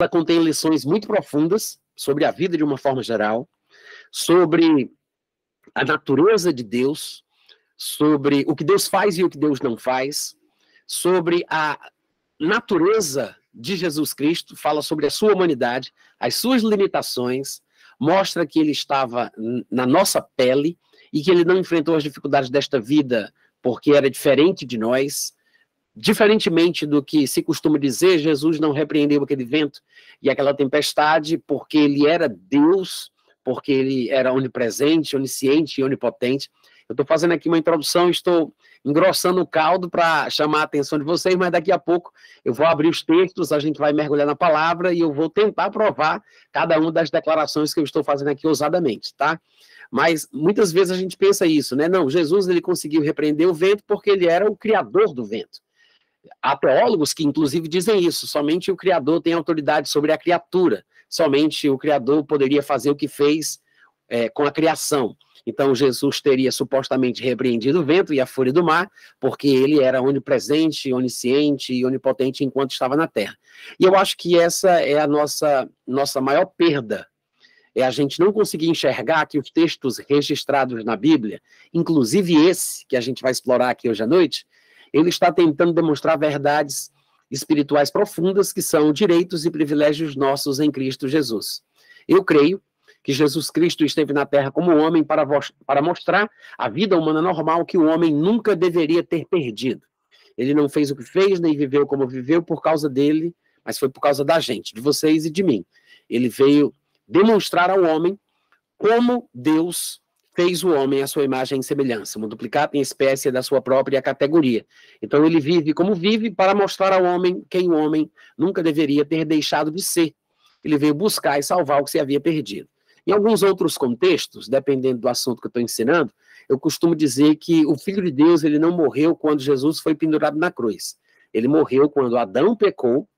carta contém lições muito profundas sobre a vida de uma forma geral, sobre a natureza de Deus, sobre o que Deus faz e o que Deus não faz, sobre a natureza de Jesus Cristo, fala sobre a sua humanidade, as suas limitações, mostra que ele estava na nossa pele e que ele não enfrentou as dificuldades desta vida porque era diferente de nós. Diferentemente do que se costuma dizer, Jesus não repreendeu aquele vento e aquela tempestade porque ele era Deus, porque ele era onipresente, onisciente e onipotente. Eu estou fazendo aqui uma introdução, estou engrossando o caldo para chamar a atenção de vocês, mas daqui a pouco eu vou abrir os textos, a gente vai mergulhar na palavra e eu vou tentar provar cada uma das declarações que eu estou fazendo aqui ousadamente, tá? Mas muitas vezes a gente pensa isso, né? Não, Jesus ele conseguiu repreender o vento porque ele era o criador do vento. Há teólogos que, inclusive, dizem isso, somente o Criador tem autoridade sobre a criatura, somente o Criador poderia fazer o que fez com a criação. Então, Jesus teria supostamente repreendido o vento e a fúria do mar, porque ele era onipresente, onisciente e onipotente enquanto estava na terra. E eu acho que essa é a nossa maior perda, é a gente não conseguir enxergar que os textos registrados na Bíblia, inclusive esse que a gente vai explorar aqui hoje à noite, ele está tentando demonstrar verdades espirituais profundas que são direitos e privilégios nossos em Cristo Jesus. Eu creio que Jesus Cristo esteve na Terra como homem para mostrar a vida humana normal que o homem nunca deveria ter perdido. Ele não fez o que fez, nem viveu como viveu por causa dele, mas foi por causa da gente, de vocês e de mim. Ele veio demonstrar ao homem como Deus fez o homem à sua imagem e semelhança, multiplicado em espécie da sua própria categoria. Então ele vive como vive para mostrar ao homem quem o homem nunca deveria ter deixado de ser. Ele veio buscar e salvar o que se havia perdido. Em alguns outros contextos, dependendo do assunto que eu estou ensinando, eu costumo dizer que o Filho de Deus ele não morreu quando Jesus foi pendurado na cruz. Ele morreu quando Adão pecou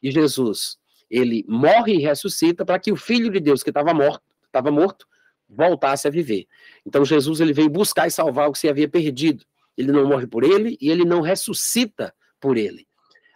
e Jesus ele morre e ressuscita para que o Filho de Deus que estava morto, voltasse a viver. Então Jesus ele veio buscar e salvar o que se havia perdido. Ele não morre por ele e ele não ressuscita por ele.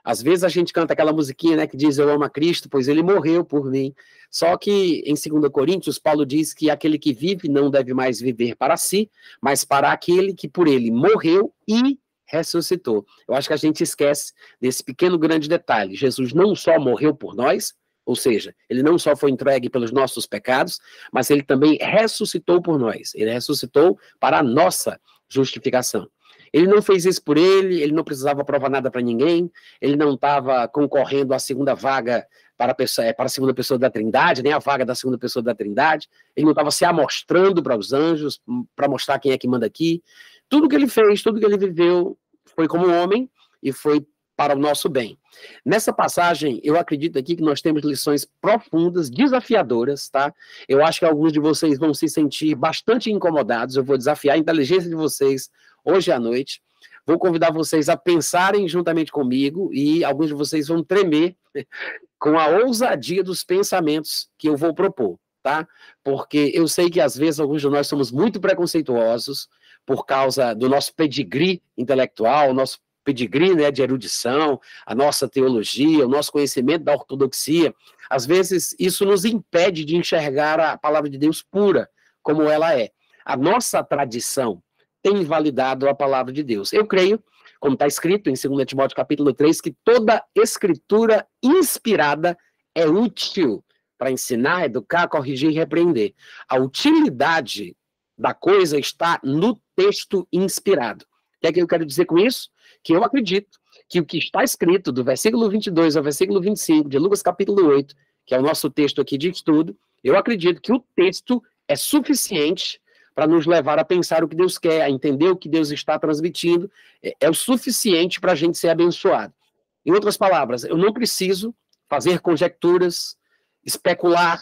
Às vezes a gente canta aquela musiquinha, né, que diz eu amo a Cristo, pois ele morreu por mim. Só que em 2 Coríntios, Paulo diz que aquele que vive não deve mais viver para si, mas para aquele que por ele morreu e ressuscitou. Eu acho que a gente esquece desse pequeno grande detalhe. Jesus não só morreu por nós, ou seja, ele não só foi entregue pelos nossos pecados, mas ele também ressuscitou por nós. Ele ressuscitou para a nossa justificação. Ele não fez isso por ele não precisava provar nada para ninguém, ele não estava concorrendo à segunda vaga para a segunda pessoa da Trindade, nem a vaga da segunda pessoa da Trindade, ele não estava se amostrando para os anjos, para mostrar quem é que manda aqui. Tudo que ele fez, tudo que ele viveu, foi como homem e foi para o nosso bem. Nessa passagem, eu acredito aqui que nós temos lições profundas, desafiadoras, tá? Eu acho que alguns de vocês vão se sentir bastante incomodados, eu vou desafiar a inteligência de vocês hoje à noite, vou convidar vocês a pensarem juntamente comigo e alguns de vocês vão tremer com a ousadia dos pensamentos que eu vou propor, tá? Porque eu sei que às vezes alguns de nós somos muito preconceituosos por causa do nosso pedigree intelectual, nosso pedigree, né, de erudição, a nossa teologia, o nosso conhecimento da ortodoxia. Às vezes isso nos impede de enxergar a palavra de Deus pura, como ela é. A nossa tradição tem validado a palavra de Deus. Eu creio, como está escrito em 2 Timóteo capítulo 3, que toda escritura inspirada é útil para ensinar, educar, corrigir e repreender. A utilidade da coisa está no texto inspirado. O que é que eu quero dizer com isso? Que eu acredito que o que está escrito do versículo 22 ao versículo 25 de Lucas capítulo 8, que é o nosso texto aqui de estudo, eu acredito que o texto é suficiente para nos levar a pensar o que Deus quer, a entender o que Deus está transmitindo, é o suficiente para a gente ser abençoado. Em outras palavras, eu não preciso fazer conjecturas, especular,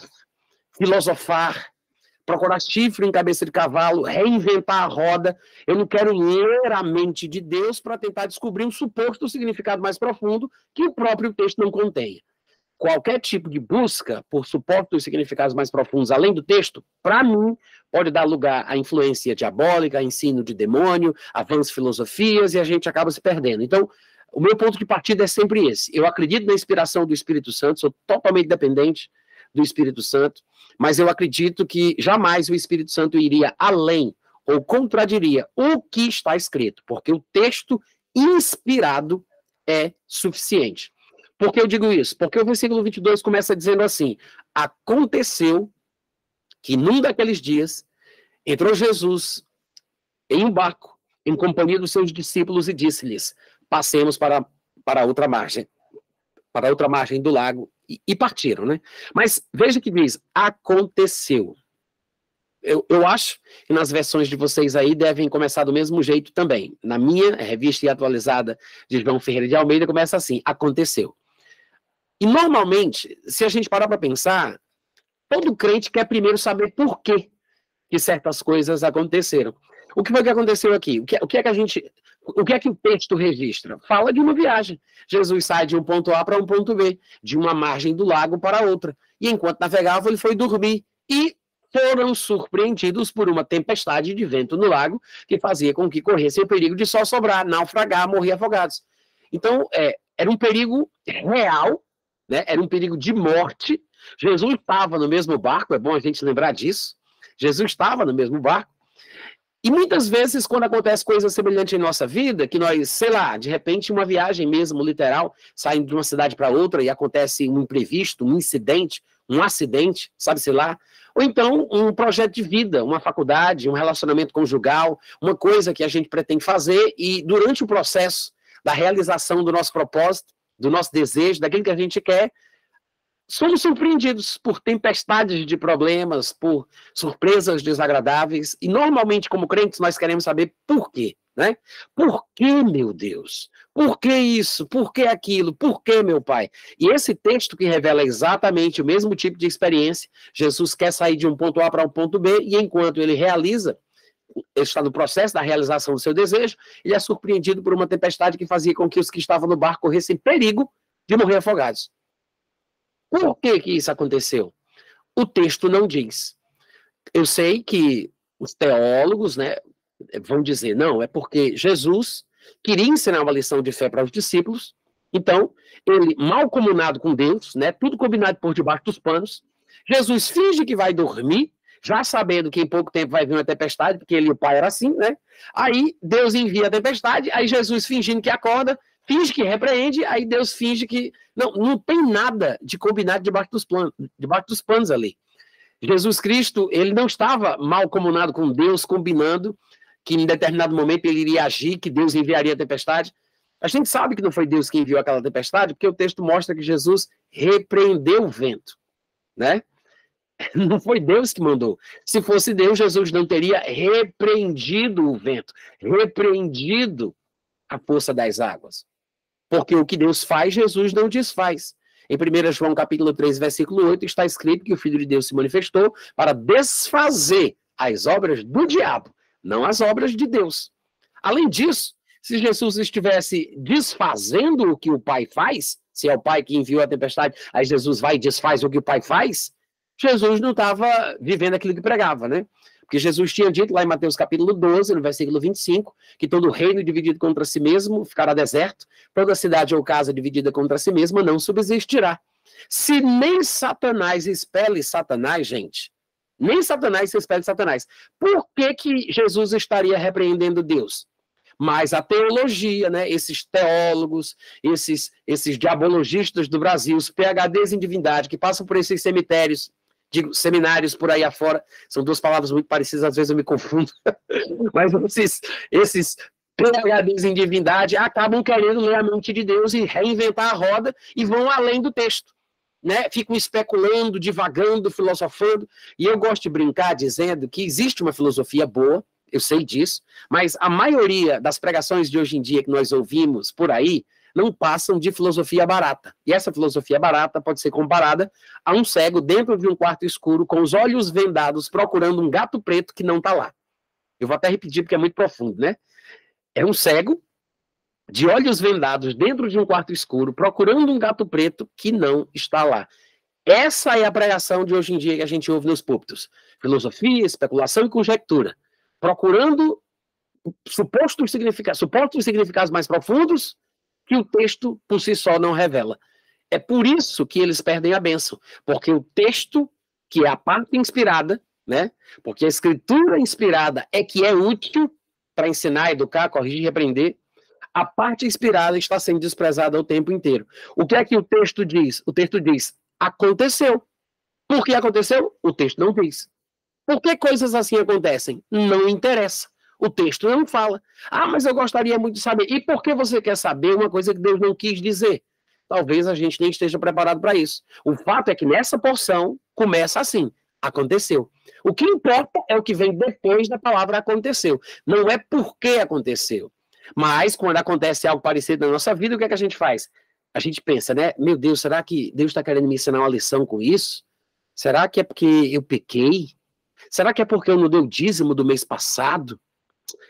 filosofar, procurar chifre em cabeça de cavalo, reinventar a roda. Eu não quero ler a mente de Deus para tentar descobrir um suposto significado mais profundo que o próprio texto não contém. Qualquer tipo de busca por supostos significados mais profundos, além do texto, para mim, pode dar lugar à influência diabólica, a ensino de demônio, a vãs filosofias, e a gente acaba se perdendo. Então, O meu ponto de partida é sempre esse. Eu acredito na inspiração do Espírito Santo, sou totalmente dependente do Espírito Santo, mas eu acredito que jamais o Espírito Santo iria além ou contradiria o que está escrito, porque o texto inspirado é suficiente. Por que eu digo isso? Porque o versículo 22 começa dizendo assim: aconteceu que num daqueles dias entrou Jesus em um barco, em companhia dos seus discípulos, e disse-lhes: passemos para outra margem do lago, e partiram, né? Mas veja que diz, aconteceu. Eu acho que nas versões de vocês aí devem começar do mesmo jeito também. Na minha, revista e atualizada de João Ferreira de Almeida, começa assim, aconteceu. E normalmente, se a gente parar para pensar, todo crente quer primeiro saber por que certas coisas aconteceram. O que foi que aconteceu aqui? O que é que o texto registra? Fala de uma viagem. Jesus sai de um ponto A para um ponto B, de uma margem do lago para outra. E enquanto navegava, ele foi dormir. E foram surpreendidos por uma tempestade de vento no lago, que fazia com que corressem o perigo de só sobrar, naufragar, morrer afogados. Então, era um perigo real, né? Era um perigo de morte. Jesus estava no mesmo barco, é bom a gente lembrar disso. Jesus estava no mesmo barco. E muitas vezes, quando acontece coisa semelhante em nossa vida, que nós, sei lá, de repente uma viagem mesmo, literal, saindo de uma cidade para outra e acontece um imprevisto, um incidente, um acidente, sabe-se lá, ou então um projeto de vida, uma faculdade, um relacionamento conjugal, uma coisa que a gente pretende fazer e durante o processo da realização do nosso propósito, do nosso desejo, daquilo que a gente quer, somos surpreendidos por tempestades de problemas, por surpresas desagradáveis, e normalmente, como crentes, nós queremos saber por quê, né? Por que, meu Deus? Por que isso? Por que aquilo? Por que, meu Pai? E esse texto que revela exatamente o mesmo tipo de experiência, Jesus quer sair de um ponto A para um ponto B, e enquanto ele realiza, ele está no processo da realização do seu desejo, ele é surpreendido por uma tempestade que fazia com que os que estavam no barco corressem perigo de morrer afogados. Por que isso aconteceu? O texto não diz. Eu sei que os teólogos, né, vão dizer, não, é porque Jesus queria ensinar uma lição de fé para os discípulos, então, ele, mal comunado com Deus, né, tudo combinado por debaixo dos panos, Jesus finge que vai dormir, já sabendo que em pouco tempo vai vir uma tempestade, porque ele e o pai era assim, né? Aí Deus envia a tempestade, aí Jesus fingindo que acorda, finge que repreende, aí Deus finge que... Não tem nada de combinado debaixo dos panos ali. Jesus Cristo, ele não estava mal comunado com Deus, combinando que em determinado momento ele iria agir, que Deus enviaria a tempestade. A gente sabe que não foi Deus que enviou aquela tempestade, porque o texto mostra que Jesus repreendeu o vento, né? Não foi Deus que mandou. Se fosse Deus, Jesus não teria repreendido o vento, repreendido a força das águas. Porque o que Deus faz, Jesus não desfaz. Em 1 João capítulo 3, versículo 8, está escrito que o Filho de Deus se manifestou para desfazer as obras do diabo, não as obras de Deus. Além disso, se Jesus estivesse desfazendo o que o Pai faz, se é o Pai que enviou a tempestade, aí Jesus vai e desfaz o que o Pai faz, Jesus não estava vivendo aquilo que pregava, né? Porque Jesus tinha dito lá em Mateus capítulo 12, no versículo 25, que todo reino dividido contra si mesmo ficará deserto, toda cidade ou casa dividida contra si mesma não subsistirá. Se nem Satanás expele Satanás, gente, nem Satanás se expele Satanás, por que Jesus estaria repreendendo Deus? Mas a teologia, né, esses teólogos, esses diabologistas do Brasil, os PhDs em divindade, que passam por esses cemitérios, digo, seminários por aí afora, são duas palavras muito parecidas, às vezes eu me confundo, mas esses PhDs em divindade acabam querendo ler a mente de Deus e reinventar a roda e vão além do texto, né? Ficam especulando, divagando, filosofando, e eu gosto de brincar dizendo que existe uma filosofia boa, eu sei disso, mas a maioria das pregações de hoje em dia que nós ouvimos por aí não passam de filosofia barata. E essa filosofia barata pode ser comparada a um cego dentro de um quarto escuro com os olhos vendados procurando um gato preto que não está lá. Eu vou até repetir porque é muito profundo, né? É um cego de olhos vendados dentro de um quarto escuro procurando um gato preto que não está lá. Essa é a pregação de hoje em dia que a gente ouve nos púlpitos. Filosofia, especulação e conjectura. Procurando supostos significados mais profundos que o texto por si só não revela. É por isso que eles perdem a bênção, porque o texto, que é a parte inspirada, né? Porque a escritura inspirada é que é útil para ensinar, educar, corrigir, repreender. A parte inspirada está sendo desprezada o tempo inteiro. O que é que o texto diz? O texto diz, aconteceu. Por que aconteceu? O texto não diz. Por que coisas assim acontecem? Não interessa. O texto não fala. Ah, mas eu gostaria muito de saber. E por que você quer saber uma coisa que Deus não quis dizer? Talvez a gente nem esteja preparado para isso. O fato é que nessa porção começa assim, aconteceu. O que importa é o que vem depois da palavra aconteceu. Não é por que aconteceu. Mas quando acontece algo parecido na nossa vida, o que é que a gente faz? A gente pensa, né? Meu Deus, será que Deus está querendo me ensinar uma lição com isso? Será que é porque eu pequei? Será que é porque eu não dei o dízimo do mês passado?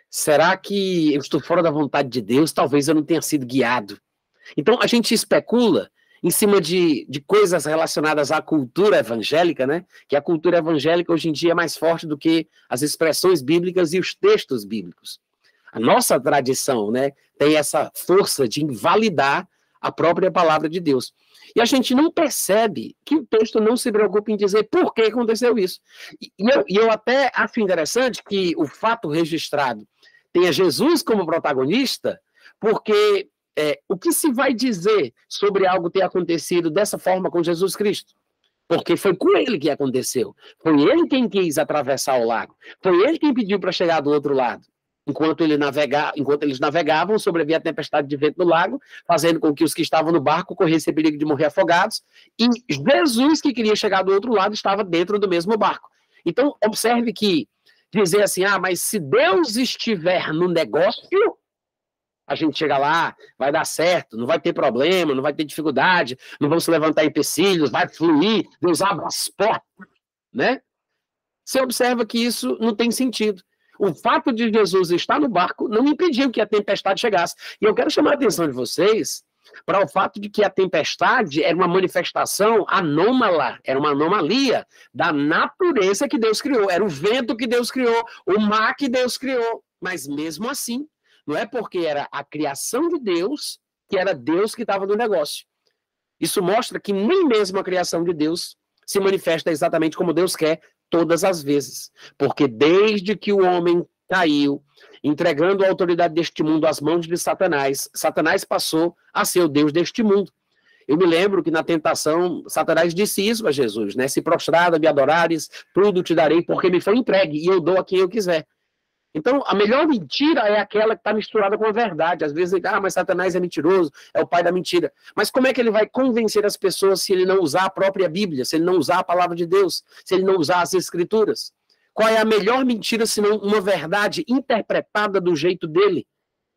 Será que eu estou fora da vontade de Deus? Talvez eu não tenha sido guiado. Então, a gente especula em cima de coisas relacionadas à cultura evangélica, né? Que a cultura evangélica hoje em dia é mais forte do que as expressões bíblicas e os textos bíblicos. A nossa tradição, né, tem essa força de invalidar a própria palavra de Deus. E a gente não percebe que o texto não se preocupa em dizer por que aconteceu isso. E eu até acho interessante que o fato registrado tenha Jesus como protagonista, porque o que se vai dizer sobre algo ter acontecido dessa forma com Jesus Cristo? Porque foi com ele que aconteceu. Foi ele quem quis atravessar o lago. Foi ele quem pediu para chegar do outro lado. Enquanto eles navegavam, sobrevia a tempestade de vento no lago, fazendo com que os que estavam no barco corressem perigo de morrer afogados, e Jesus, que queria chegar do outro lado, estava dentro do mesmo barco. Então, observe que dizer assim, mas se Deus estiver no negócio, a gente chega lá, vai dar certo, não vai ter problema, não vai ter dificuldade, não vão se levantar empecilhos, vai fluir, Deus abre as portas, né? Você observa que isso não tem sentido. O fato de Jesus estar no barco não impediu que a tempestade chegasse. E eu quero chamar a atenção de vocês para o fato de que a tempestade era uma manifestação anômala, era uma anomalia da natureza que Deus criou. Era o vento que Deus criou, o mar que Deus criou. Mas mesmo assim, não é porque era a criação de Deus que era Deus que estava no negócio. Isso mostra que nem mesmo a criação de Deus se manifesta exatamente como Deus quer, todas as vezes. Porque desde que o homem caiu, entregando a autoridade deste mundo às mãos de Satanás, Satanás passou a ser o Deus deste mundo. Eu me lembro que na tentação, Satanás disse isso a Jesus, né? Se prostrada, me adorares, tudo te darei, porque me foi entregue, e eu dou a quem eu quiser. Então, a melhor mentira é aquela que está misturada com a verdade. Às vezes, mas Satanás é mentiroso, é o pai da mentira. Mas como é que ele vai convencer as pessoas se ele não usar a própria Bíblia, se ele não usar a palavra de Deus, se ele não usar as Escrituras? Qual é a melhor mentira, senão uma verdade interpretada do jeito dele?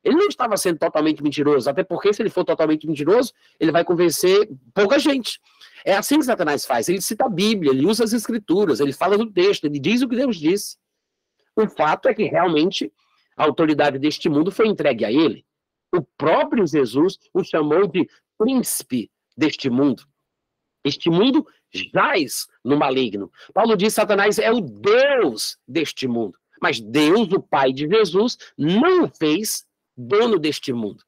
Ele não estava sendo totalmente mentiroso, até porque se ele for totalmente mentiroso, ele vai convencer pouca gente. É assim que Satanás faz. Ele cita a Bíblia, ele usa as Escrituras, ele fala do texto, ele diz o que Deus disse. O fato é que realmente a autoridade deste mundo foi entregue a ele. O próprio Jesus o chamou de príncipe deste mundo. Este mundo jaz no maligno. Paulo diz que Satanás é o Deus deste mundo. Mas Deus, o Pai de Jesus, não o fez dono deste mundo.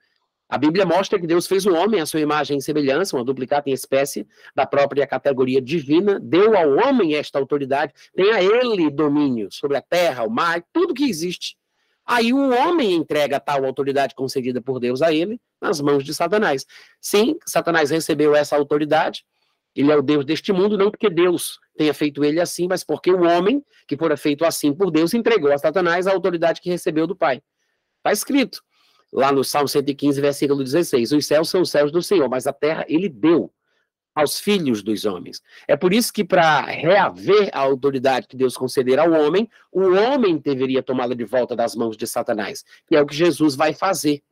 A Bíblia mostra que Deus fez o homem à sua imagem e semelhança, uma duplicata em espécie da própria categoria divina, deu ao homem esta autoridade, tem a ele domínio sobre a terra, o mar, tudo que existe. Aí o homem entrega tal autoridade concedida por Deus a ele nas mãos de Satanás. Sim, Satanás recebeu essa autoridade, ele é o Deus deste mundo, não porque Deus tenha feito ele assim, mas porque o homem, que fora feito assim por Deus, entregou a Satanás a autoridade que recebeu do Pai. Está escrito lá no Salmo 115, versículo 16, os céus são os céus do Senhor, mas a terra ele deu aos filhos dos homens. É por isso que, para reaver a autoridade que Deus concedera ao homem, o homem deveria tomá-la de volta das mãos de Satanás, que é o que Jesus vai fazer.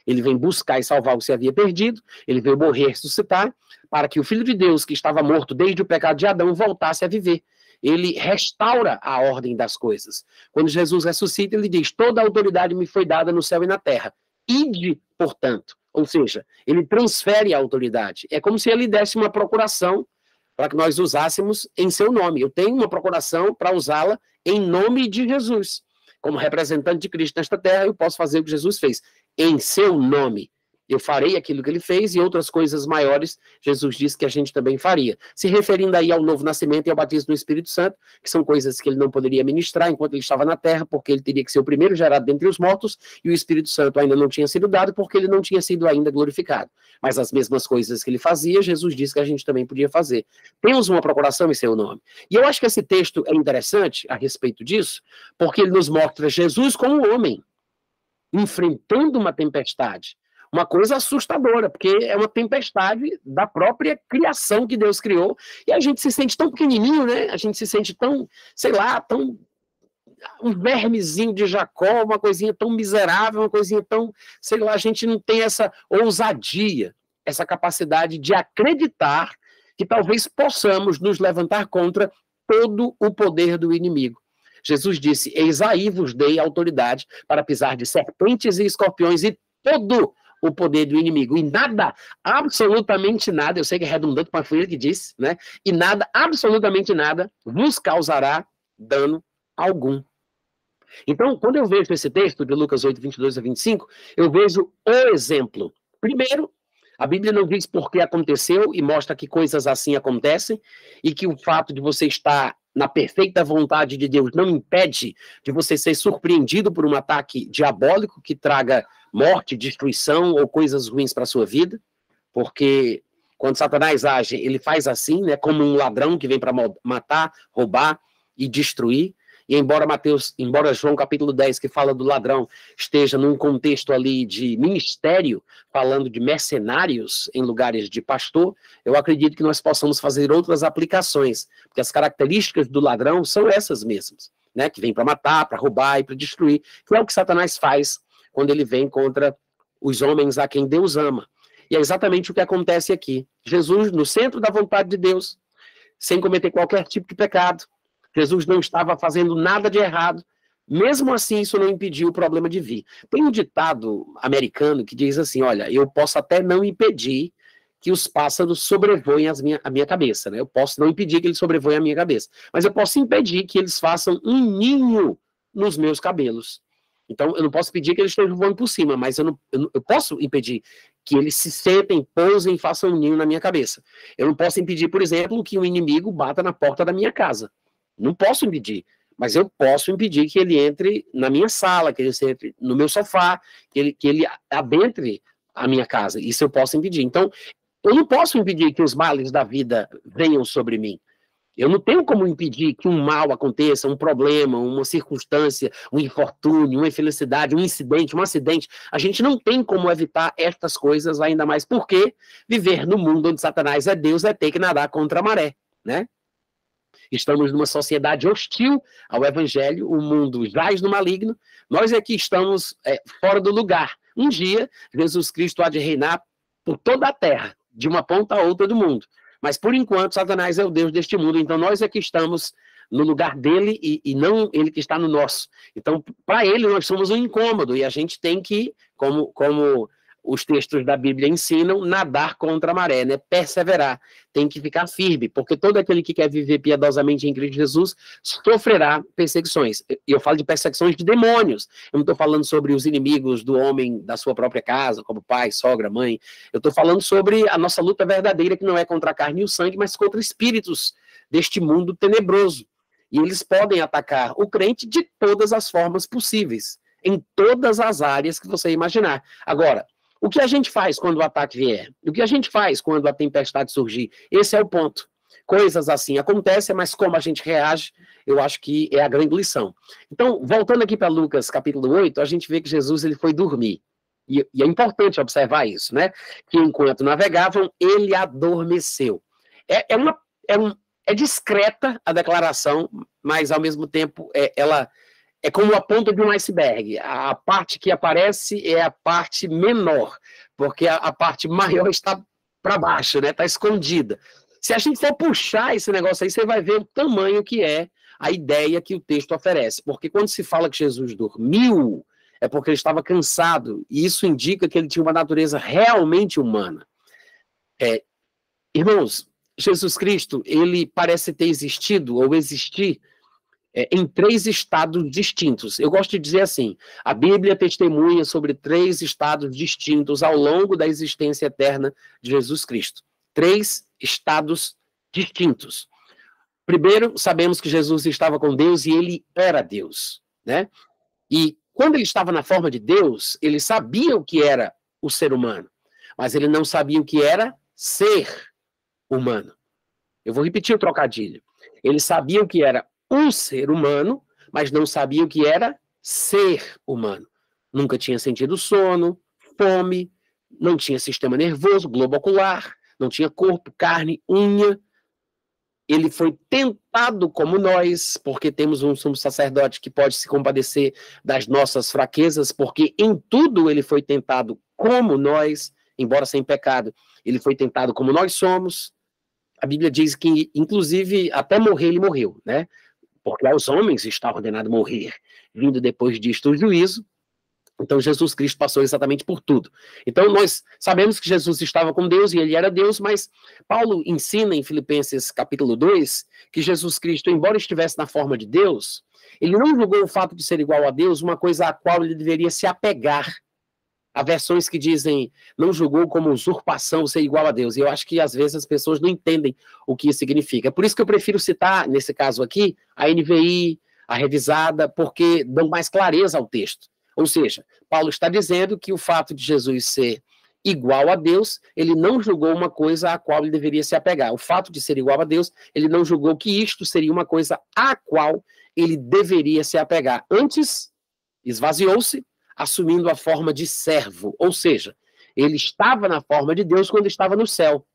Ele vem buscar e salvar o que se havia perdido, ele veio morrer e ressuscitar, para que o Filho de Deus, que estava morto desde o pecado de Adão, voltasse a viver. Ele restaura a ordem das coisas. Quando Jesus ressuscita, ele diz, toda a autoridade me foi dada no céu e na terra. Ide, portanto. Ou seja, ele transfere a autoridade. É como se ele desse uma procuração para que nós usássemos em seu nome. Eu tenho uma procuração para usá-la em nome de Jesus. Como representante de Cristo nesta terra, eu posso fazer o que Jesus fez. Em seu nome. eu farei aquilo que ele fez e outras coisas maiores, Jesus disse que a gente também faria. Se referindo aí ao novo nascimento e ao batismo no Espírito Santo, que são coisas que ele não poderia ministrar enquanto ele estava na terra, porque ele teria que ser o primeiro gerado dentre os mortos, e o Espírito Santo ainda não tinha sido dado, porque ele não tinha sido ainda glorificado. Mas as mesmas coisas que ele fazia, Jesus disse que a gente também podia fazer. Temos uma procuração em seu nome. E eu acho que esse texto é interessante a respeito disso, porque ele nos mostra Jesus como um homem, enfrentando uma tempestade. Uma coisa assustadora, porque é uma tempestade da própria criação que Deus criou, e a gente se sente tão pequenininho, né? A gente se sente tão, sei lá, tão um vermezinho de Jacó, uma coisinha tão miserável, uma coisinha tão, sei lá, a gente não tem essa ousadia, essa capacidade de acreditar que talvez possamos nos levantar contra todo o poder do inimigo. Jesus disse, eis aí vos dei autoridade para pisar de serpentes e escorpiões e todo o poder do inimigo. E nada, absolutamente nada, eu sei que é redundante, mas foi ele que disse, né? E nada, absolutamente nada, vos causará dano algum. Então, quando eu vejo esse texto de Lucas 8, 22 a 25, eu vejo o exemplo. Primeiro, a Bíblia não diz por que aconteceu e mostra que coisas assim acontecem e que o fato de você estar na perfeita vontade de Deus não impede de você ser surpreendido por um ataque diabólico que traga morte, destruição ou coisas ruins para a sua vida, porque quando Satanás age, ele faz assim, né, como um ladrão que vem para matar, roubar e destruir. E embora João capítulo 10, que fala do ladrão, esteja num contexto ali de ministério, falando de mercenários em lugares de pastor, eu acredito que nós possamos fazer outras aplicações, porque as características do ladrão são essas mesmas, né? Que vem para matar, para roubar e para destruir, que é o que Satanás faz quando ele vem contra os homens a quem Deus ama. E é exatamente o que acontece aqui. Jesus, no centro da vontade de Deus, sem cometer qualquer tipo de pecado, Jesus não estava fazendo nada de errado, mesmo assim isso não impediu o problema de vir. Tem um ditado americano que diz assim, olha, eu posso até não impedir que os pássaros sobrevoem a minha cabeça, né? Eu posso não impedir que eles sobrevoem a minha cabeça, mas eu posso impedir que eles façam um ninho nos meus cabelos. Então, eu não posso pedir que eles estejam voando por cima, mas eu posso impedir que eles se sentem, pousem e façam um ninho na minha cabeça. Eu não posso impedir, por exemplo, que um inimigo bata na porta da minha casa. Não posso impedir, mas eu posso impedir que ele entre na minha sala, que ele entre no meu sofá, que ele adentre a minha casa. Isso eu posso impedir. Então, eu não posso impedir que os males da vida venham sobre mim. Eu não tenho como impedir que um mal aconteça, um problema, uma circunstância, um infortúnio, uma infelicidade, um incidente, um acidente. A gente não tem como evitar estas coisas, ainda mais porque viver no mundo onde Satanás é Deus é ter que nadar contra a maré, né? Estamos numa sociedade hostil ao evangelho, o mundo jaz no maligno, nós aqui estamos fora do lugar. Um dia, Jesus Cristo há de reinar por toda a terra, de uma ponta a outra do mundo. Mas, por enquanto, Satanás é o Deus deste mundo, então nós aqui estamos no lugar dele e não ele que está no nosso. Então, para ele, nós somos um incômodo e a gente tem que, como os textos da Bíblia ensinam, nadar contra a maré, né? Perseverar, tem que ficar firme, porque todo aquele que quer viver piedosamente em Cristo Jesus sofrerá perseguições. E eu falo de perseguições de demônios, eu não estou falando sobre os inimigos do homem da sua própria casa, como pai, sogra, mãe, eu estou falando sobre a nossa luta verdadeira, que não é contra a carne e o sangue, mas contra espíritos deste mundo tenebroso. E eles podem atacar o crente de todas as formas possíveis, em todas as áreas que você imaginar. Agora, o que a gente faz quando o ataque vier? O que a gente faz quando a tempestade surgir? Esse é o ponto. Coisas assim acontecem, mas como a gente reage, eu acho que é a grande lição. Então, voltando aqui para Lucas capítulo 8, a gente vê que Jesus ele foi dormir. E é importante observar isso, né? Que enquanto navegavam, ele adormeceu. É discreta a declaração, mas ao mesmo tempo ela é como a ponta de um iceberg. A parte que aparece é a parte menor, porque a parte maior está para baixo, né? Está escondida. Se a gente for puxar esse negócio aí, você vai ver o tamanho que é a ideia que o texto oferece. Porque quando se fala que Jesus dormiu, é porque ele estava cansado, e isso indica que ele tinha uma natureza realmente humana. Irmãos, Jesus Cristo, ele parece ter existido ou existir em 3 estados distintos. Eu gosto de dizer assim, a Bíblia testemunha sobre 3 estados distintos ao longo da existência eterna de Jesus Cristo. 3 estados distintos. Primeiro, sabemos que Jesus estava com Deus e ele era Deus, né? E quando ele estava na forma de Deus, ele sabia o que era o ser humano, mas ele não sabia o que era ser humano. Eu vou repetir o trocadilho. Ele sabia o que era um ser humano, mas não sabia o que era ser humano. Nunca tinha sentido sono, fome, não tinha sistema nervoso, globo ocular, não tinha corpo, carne, unha. Ele foi tentado como nós, porque temos um sumo sacerdote que pode se compadecer das nossas fraquezas, porque em tudo ele foi tentado como nós, embora sem pecado, ele foi tentado como nós somos. A Bíblia diz que, inclusive, até morrer ele morreu, né? Porque aos homens está ordenado morrer, vindo depois disto o juízo. Então Jesus Cristo passou exatamente por tudo. Então nós sabemos que Jesus estava com Deus e ele era Deus, mas Paulo ensina em Filipenses capítulo 2 que Jesus Cristo, embora estivesse na forma de Deus, ele não julgou o fato de ser igual a Deus uma coisa à qual ele deveria se apegar. Há versões que dizem, não julgou como usurpação ser igual a Deus. E eu acho que às vezes as pessoas não entendem o que isso significa. Por isso que eu prefiro citar, nesse caso aqui, a NVI, a revisada, porque dão mais clareza ao texto. Ou seja, Paulo está dizendo que o fato de Jesus ser igual a Deus, ele não julgou uma coisa à qual ele deveria se apegar. O fato de ser igual a Deus, ele não julgou que isto seria uma coisa à qual ele deveria se apegar. Antes, esvaziou-se, assumindo a forma de servo. Ou seja, ele estava na forma de Deus quando estava no céu.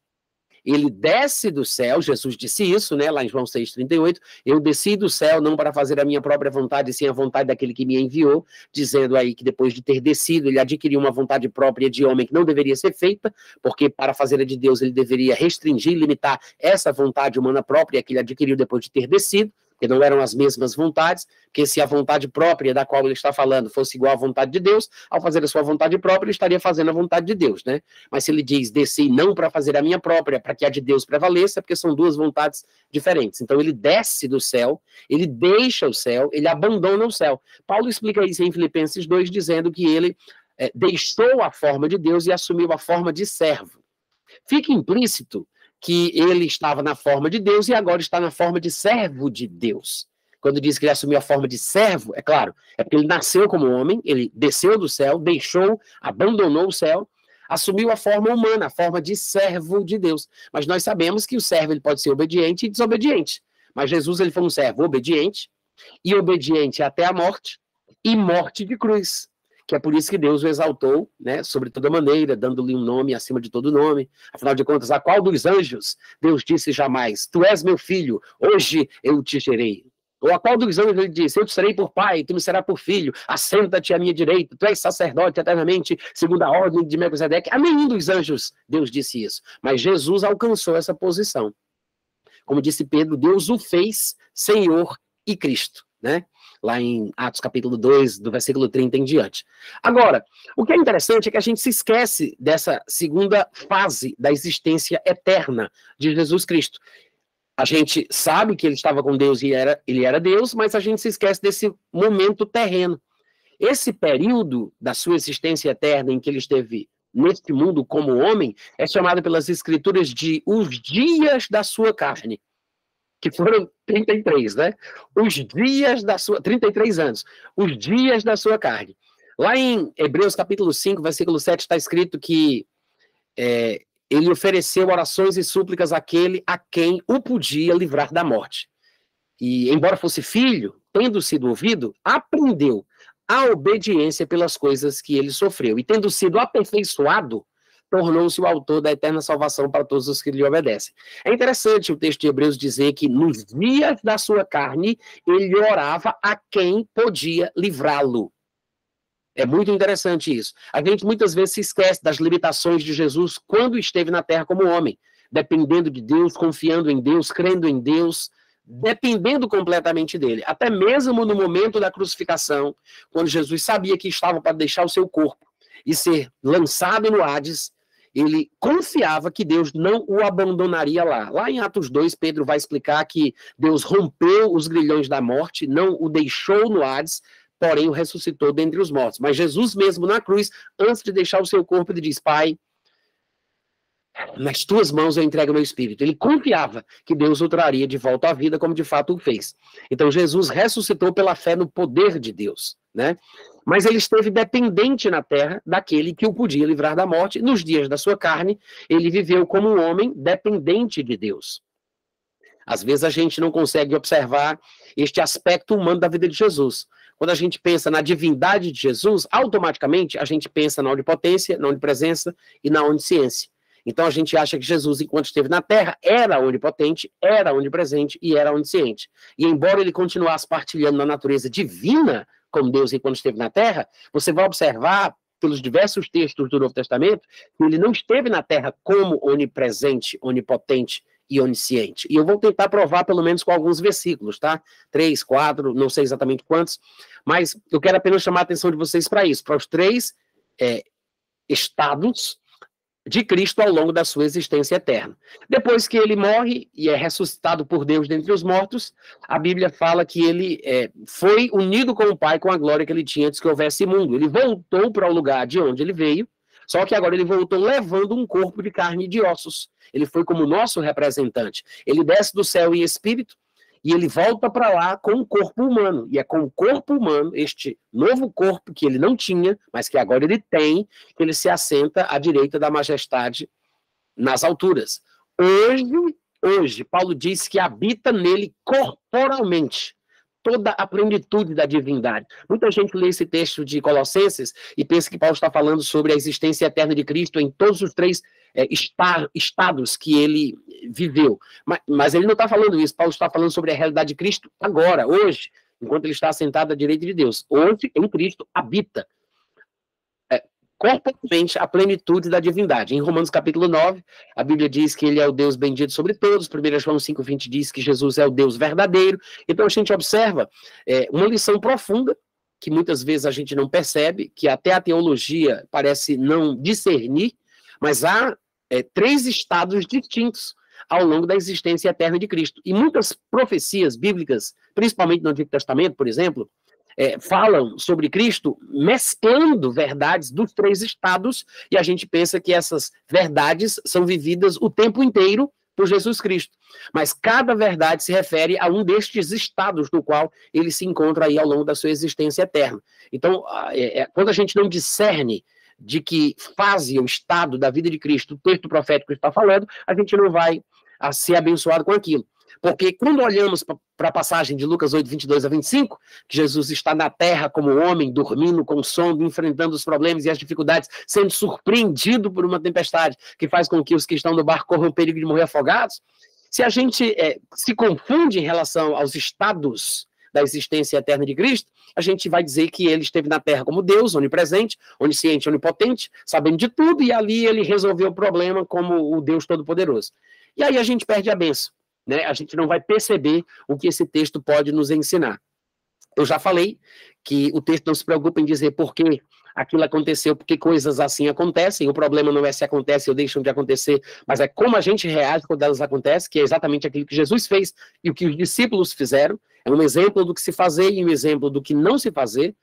Ele desce do céu, Jesus disse isso, né, lá em João 6,38, eu desci do céu não para fazer a minha própria vontade, sim a vontade daquele que me enviou, dizendo aí que depois de ter descido, ele adquiriu uma vontade própria de homem que não deveria ser feita, porque para fazer a de Deus ele deveria restringir, limitar essa vontade humana própria que ele adquiriu depois de ter descido, que não eram as mesmas vontades, porque se a vontade própria da qual ele está falando fosse igual à vontade de Deus, ao fazer a sua vontade própria, ele estaria fazendo a vontade de Deus, né? Mas se ele diz, desci não para fazer a minha própria, para que a de Deus prevaleça, porque são 2 vontades diferentes. Então ele desce do céu, ele deixa o céu, ele abandona o céu. Paulo explica isso em Filipenses 2, dizendo que ele deixou a forma de Deus e assumiu a forma de servo. Fica implícito que ele estava na forma de Deus e agora está na forma de servo de Deus. Quando diz que ele assumiu a forma de servo, é claro, é porque ele nasceu como homem, ele desceu do céu, deixou, abandonou o céu, assumiu a forma humana, a forma de servo de Deus. Mas nós sabemos que o servo ele pode ser obediente e desobediente. Mas Jesus ele foi um servo obediente, e obediente até a morte, e morte de cruz. Que é por isso que Deus o exaltou, né, sobre toda maneira, dando-lhe um nome acima de todo nome. Afinal de contas, a qual dos anjos Deus disse jamais, tu és meu filho, hoje eu te gerei. Ou a qual dos anjos ele disse, eu te serei por pai, tu me serás por filho, assenta-te à minha direita, tu és sacerdote eternamente, segundo a ordem de Melquisedeque. A nenhum dos anjos Deus disse isso, mas Jesus alcançou essa posição. Como disse Pedro, Deus o fez Senhor e Cristo, né? Lá em Atos capítulo 2, do versículo 30 em diante. Agora, o que é interessante é que a gente se esquece dessa segunda fase da existência eterna de Jesus Cristo. A gente sabe que ele estava com Deus e ele era Deus, mas a gente se esquece desse momento terreno. Esse período da sua existência eterna em que ele esteve neste mundo como homem é chamado pelas escrituras de os dias da sua carne. Que foram 33, né? Os dias da sua... 33 anos. Os dias da sua carne. Lá em Hebreus capítulo 5, versículo 7, está escrito que ele ofereceu orações e súplicas àquele a quem o podia livrar da morte. E, embora fosse filho, tendo sido ouvido, aprendeu a obediência pelas coisas que ele sofreu. E tendo sido aperfeiçoado, tornou-se o autor da eterna salvação para todos os que lhe obedecem. É interessante o texto de Hebreus dizer que nos dias da sua carne, ele orava a quem podia livrá-lo. É muito interessante isso. A gente muitas vezes se esquece das limitações de Jesus quando esteve na terra como homem, dependendo de Deus, confiando em Deus, crendo em Deus, dependendo completamente dele. Até mesmo no momento da crucificação, quando Jesus sabia que estava para deixar o seu corpo e ser lançado no Hades, ele confiava que Deus não o abandonaria lá. Lá em Atos 2, Pedro vai explicar que Deus rompeu os grilhões da morte, não o deixou no Hades, porém o ressuscitou dentre os mortos. Mas Jesus mesmo na cruz, antes de deixar o seu corpo, ele diz: Pai, nas tuas mãos eu entrego meu espírito. Ele confiava que Deus o traria de volta à vida, como de fato o fez. Então Jesus ressuscitou pela fé no poder de Deus, né? Mas ele esteve dependente na terra daquele que o podia livrar da morte. Nos dias da sua carne, ele viveu como um homem dependente de Deus. Às vezes a gente não consegue observar este aspecto humano da vida de Jesus. Quando a gente pensa na divindade de Jesus, automaticamente a gente pensa na onipotência, na onipresença e na onisciência. Então a gente acha que Jesus, enquanto esteve na Terra, era onipotente, era onipresente e era onisciente. E embora ele continuasse partilhando na natureza divina como Deus enquanto esteve na Terra, você vai observar pelos diversos textos do Novo Testamento que ele não esteve na Terra como onipresente, onipotente e onisciente. E eu vou tentar provar pelo menos com alguns versículos, tá? 3, 4, não sei exatamente quantos, mas eu quero apenas chamar a atenção de vocês para isso, para os 3 estados de Cristo ao longo da sua existência eterna. Depois que ele morre e é ressuscitado por Deus dentre os mortos, a Bíblia fala que ele foi unido com o Pai com a glória que ele tinha antes que houvesse mundo. Ele voltou para o lugar de onde ele veio, só que agora ele voltou levando um corpo de carne e de ossos. Ele foi como nosso representante. Ele desce do céu em espírito e ele volta para lá com um corpo humano. E é com o corpo humano, este novo corpo que ele não tinha, mas que agora ele tem, que ele se assenta à direita da majestade nas alturas. Hoje, Paulo diz que habita nele corporalmente toda a plenitude da divindade. Muita gente lê esse texto de Colossenses e pensa que Paulo está falando sobre a existência eterna de Cristo em todos os 3 estados que ele viveu. Mas ele não está falando isso. Paulo está falando sobre a realidade de Cristo agora, hoje, enquanto ele está sentado à direita de Deus. Hoje, em Cristo, habita corporalmente a plenitude da divindade. Em Romanos capítulo 9, a Bíblia diz que ele é o Deus bendito sobre todos. 1 João 5,20 diz que Jesus é o Deus verdadeiro. Então a gente observa uma lição profunda, que muitas vezes a gente não percebe, que até a teologia parece não discernir, mas há 3 estados distintos ao longo da existência eterna de Cristo. E muitas profecias bíblicas, principalmente no Antigo Testamento, por exemplo, falam sobre Cristo mesclando verdades dos 3 estados, e a gente pensa que essas verdades são vividas o tempo inteiro por Jesus Cristo. Mas cada verdade se refere a um destes estados no qual ele se encontra aí ao longo da sua existência eterna. Então, quando a gente não discerne de que fase ou estado da vida de Cristo o texto profético está falando, a gente não vai ser abençoado com aquilo. Porque quando olhamos para a passagem de Lucas 8, 22 a 25, que Jesus está na terra como homem, dormindo com sono, enfrentando os problemas e as dificuldades, sendo surpreendido por uma tempestade que faz com que os que estão no barco corram o perigo de morrer afogados, se a gente se confunde em relação aos estados da existência eterna de Cristo, a gente vai dizer que ele esteve na terra como Deus, onipresente, onisciente, onipotente, sabendo de tudo, e ali ele resolveu o problema como o Deus Todo-Poderoso. E aí a gente perde a bênção. Né? A gente não vai perceber o que esse texto pode nos ensinar. Eu já falei que o texto não se preocupa em dizer por que aquilo aconteceu, porque coisas assim acontecem. O problema não é se acontece ou deixam de acontecer, mas é como a gente reage quando elas acontecem, que é exatamente aquilo que Jesus fez e o que os discípulos fizeram. É um exemplo do que se fazer e um exemplo do que não se fazer.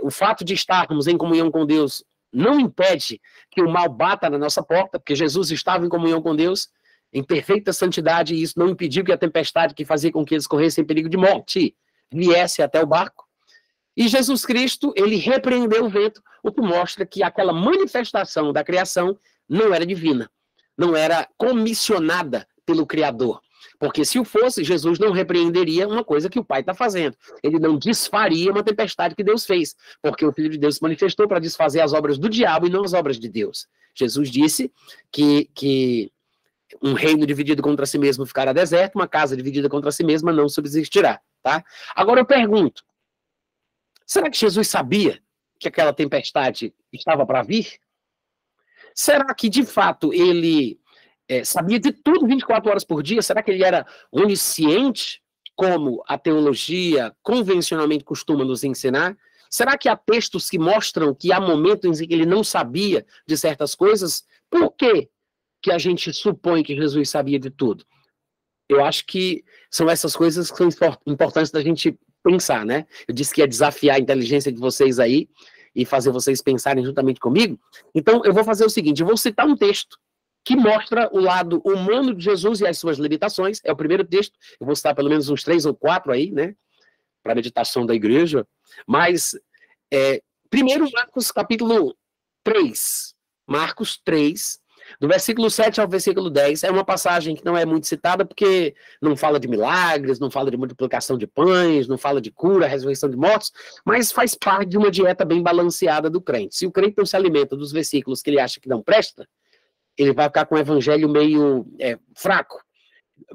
O fato de estarmos em comunhão com Deus não impede que o mal bata na nossa porta, porque Jesus estava em comunhão com Deus, em perfeita santidade, e isso não impediu que a tempestade que fazia com que eles corressem perigo de morte viesse até o barco. E Jesus Cristo, ele repreendeu o vento, o que mostra que aquela manifestação da criação não era divina, não era comissionada pelo Criador. Porque se o fosse, Jesus não repreenderia uma coisa que o Pai está fazendo. Ele não desfaria uma tempestade que Deus fez, porque o Filho de Deus se manifestou para desfazer as obras do diabo e não as obras de Deus. Jesus disse que um reino dividido contra si mesmo ficará deserto, uma casa dividida contra si mesma não subsistirá, tá? Agora eu pergunto, será que Jesus sabia que aquela tempestade estava para vir? Será que, de fato, ele sabia de tudo 24 horas por dia? Será que ele era onisciente, como a teologia convencionalmente costuma nos ensinar? Será que há textos que mostram que há momentos em que ele não sabia de certas coisas? Por que que a gente supõe que Jesus sabia de tudo? Eu acho que são essas coisas que são importantes da gente pensar, né? Eu disse que ia desafiar a inteligência de vocês aí e fazer vocês pensarem juntamente comigo. Então, eu vou fazer o seguinte, eu vou citar um texto que mostra o lado humano de Jesus e as suas limitações. É o primeiro texto, eu vou citar pelo menos uns 3 ou 4 aí, né? Para a meditação da igreja. Mas, primeiro, Marcos capítulo 3. Marcos 3, do versículo 7 ao versículo 10, é uma passagem que não é muito citada, porque não fala de milagres, não fala de multiplicação de pães, não fala de cura, ressurreição de mortos, mas faz parte de uma dieta bem balanceada do crente. Se o crente não se alimenta dos versículos que ele acha que não presta, ele vai ficar com o evangelho meio fraco,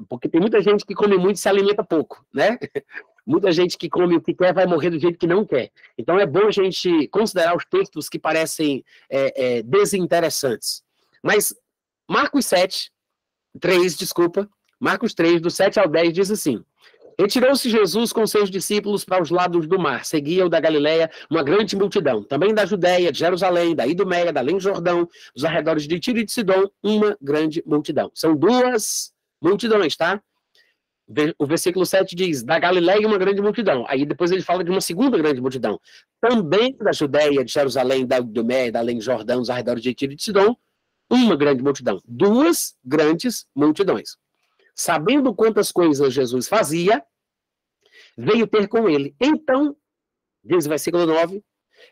porque tem muita gente que come muito e se alimenta pouco, né? Muita gente que come o que quer vai morrer do jeito que não quer. Então é bom a gente considerar os textos que parecem desinteressantes. Mas Marcos 3, do 7 ao 10, diz assim: retirou-se Jesus com seus discípulos para os lados do mar. Seguia-o da Galileia uma grande multidão, também da Judéia, de Jerusalém, da Idumeia, da além do Jordão, dos arredores de Tiro e de Sidom, uma grande multidão. São 2 multidões, tá? O versículo 7 diz, da Galileia uma grande multidão. Aí depois ele fala de uma segunda grande multidão. Também da Judéia, de Jerusalém, da Idumeia, da além do Jordão, dos arredores de Tiro e de Sidom, uma grande multidão. 2 grandes multidões. Sabendo quantas coisas Jesus fazia, veio ter com ele. Então, diz o versículo 9,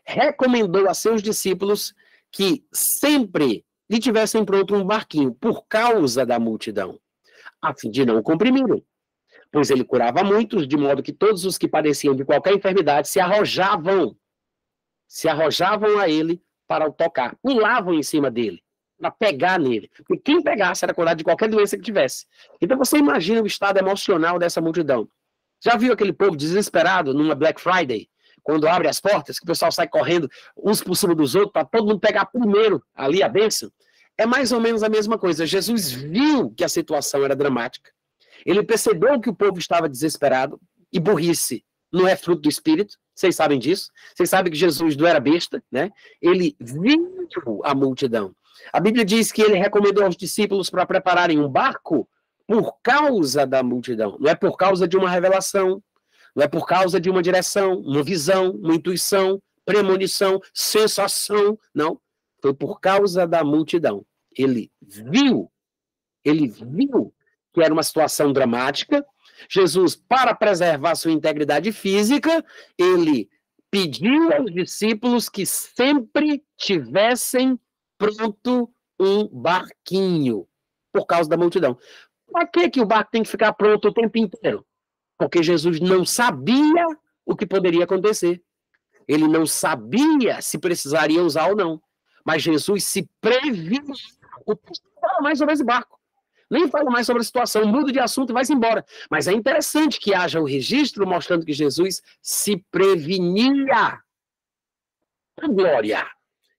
recomendou a seus discípulos que sempre lhe tivessem pronto um barquinho, por causa da multidão, a fim de não o comprimirem. Pois ele curava muitos, de modo que todos os que padeciam de qualquer enfermidade se arrojavam a ele para o tocar, pulavam em cima dele, para pegar nele. Porque quem pegasse era curado de qualquer doença que tivesse. Então você imagina o estado emocional dessa multidão. Já viu aquele povo desesperado numa Black Friday, quando abre as portas, que o pessoal sai correndo uns por cima dos outros, para todo mundo pegar primeiro ali a bênção? É mais ou menos a mesma coisa. Jesus viu que a situação era dramática. Ele percebeu que o povo estava desesperado, e burrice não é fruto do Espírito, vocês sabem disso. Vocês sabem que Jesus não era besta, né? Ele viu a multidão. A Bíblia diz que ele recomendou aos discípulos para prepararem um barco por causa da multidão. Não é por causa de uma revelação, não é por causa de uma direção, uma visão, uma intuição, premonição, sensação, não. Foi por causa da multidão. Ele viu que era uma situação dramática. Jesus, para preservar sua integridade física, ele pediu aos discípulos que sempre tivessem pronto um barquinho, por causa da multidão. Por que o barco tem que ficar pronto o tempo inteiro? Porque Jesus não sabia o que poderia acontecer. Ele não sabia se precisaria usar ou não. Mas Jesus se preveniu. O texto fala mais sobre esse barco. Nem fala mais sobre a situação, muda de assunto e vai-se embora. Mas é interessante que haja o registro mostrando que Jesus se prevenia. Glória!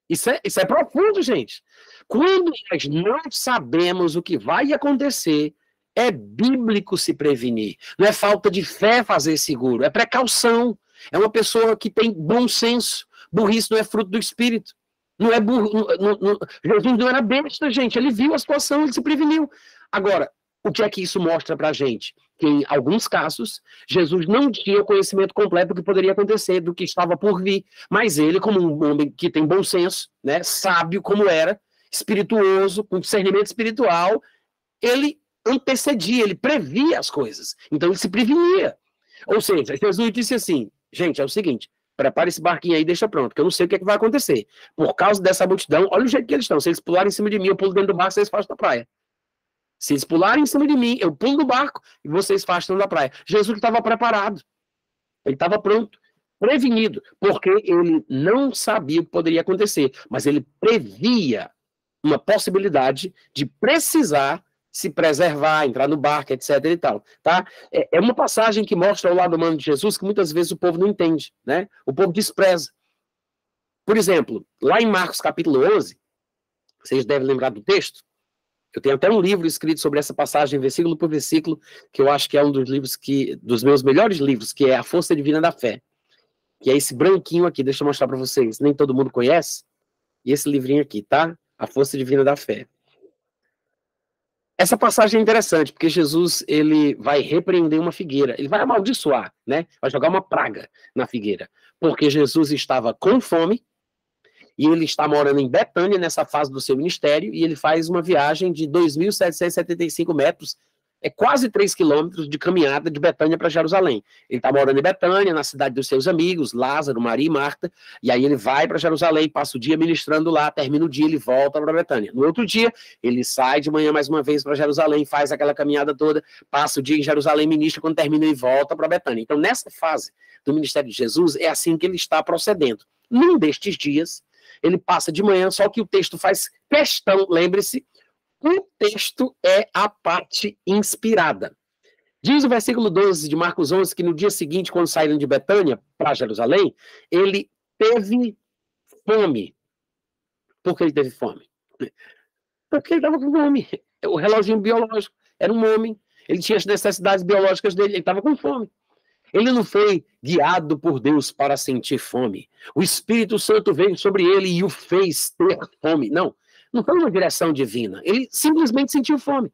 Isso é profundo, gente. Quando nós não sabemos o que vai acontecer, é bíblico se prevenir. Não é falta de fé fazer seguro, é precaução. É uma pessoa que tem bom senso. Burrice não é fruto do Espírito. Não é burro. Jesus não era besta, gente. Ele viu a situação, ele se preveniu. Agora, o que é que isso mostra pra gente? Que em alguns casos, Jesus não tinha o conhecimento completo do que poderia acontecer, do que estava por vir. Mas ele, como um homem que tem bom senso, né, sábio como era, espirituoso, com discernimento espiritual, ele antecedia, ele previa as coisas. Então ele se prevenia. Ou seja, Jesus disse assim, gente, é o seguinte, prepara esse barquinho aí e deixa pronto, que eu não sei o que é que vai acontecer. Por causa dessa multidão, olha o jeito que eles estão. Se eles pularem em cima de mim, eu pulo dentro do barco, vocês afastam da praia. Se eles pularem em cima de mim, eu pulo do barco e vocês afastam da praia. Jesus estava preparado. Ele estava pronto, prevenido, porque ele não sabia o que poderia acontecer, mas ele previa uma possibilidade de precisar se preservar, entrar no barco, etc. e tal, tá? É uma passagem que mostra o lado humano de Jesus que muitas vezes o povo não entende, né? O povo despreza. Por exemplo, lá em Marcos capítulo 11, vocês devem lembrar do texto, eu tenho até um livro escrito sobre essa passagem, versículo por versículo, que eu acho que é um dos livros dos meus melhores livros, que é A Força Divina da Fé. que é esse branquinho aqui, deixa eu mostrar para vocês, nem todo mundo conhece, e esse livrinho aqui, tá? A Força Divina da Fé. Essa passagem é interessante, porque Jesus, ele vai repreender uma figueira, ele vai amaldiçoar, né? Vai jogar uma praga na figueira, porque Jesus estava com fome, e ele está morando em Betânia, nessa fase do seu ministério, e ele faz uma viagem de 2.775 metros, é quase 3 quilômetros de caminhada de Betânia para Jerusalém. Ele está morando em Betânia, na cidade dos seus amigos, Lázaro, Maria e Marta, e aí ele vai para Jerusalém, passa o dia ministrando lá, termina o dia, ele volta para Betânia. No outro dia, ele sai de manhã mais uma vez para Jerusalém, faz aquela caminhada toda, passa o dia em Jerusalém, ministra, quando termina ele volta para Betânia. Então, nessa fase do ministério de Jesus, é assim que ele está procedendo. Num destes dias, ele passa de manhã, só que o texto faz questão, lembre-se, o texto é a parte inspirada. Diz o versículo 12 de Marcos 11 que no dia seguinte, quando saíram de Betânia para Jerusalém, ele teve fome. Por que ele teve fome? Porque ele estava com fome. O reloginho biológico era um homem, ele tinha as necessidades biológicas dele, ele estava com fome. Ele não foi guiado por Deus para sentir fome. O Espírito Santo veio sobre ele e o fez ter fome. Não foi uma direção divina. Ele simplesmente sentiu fome.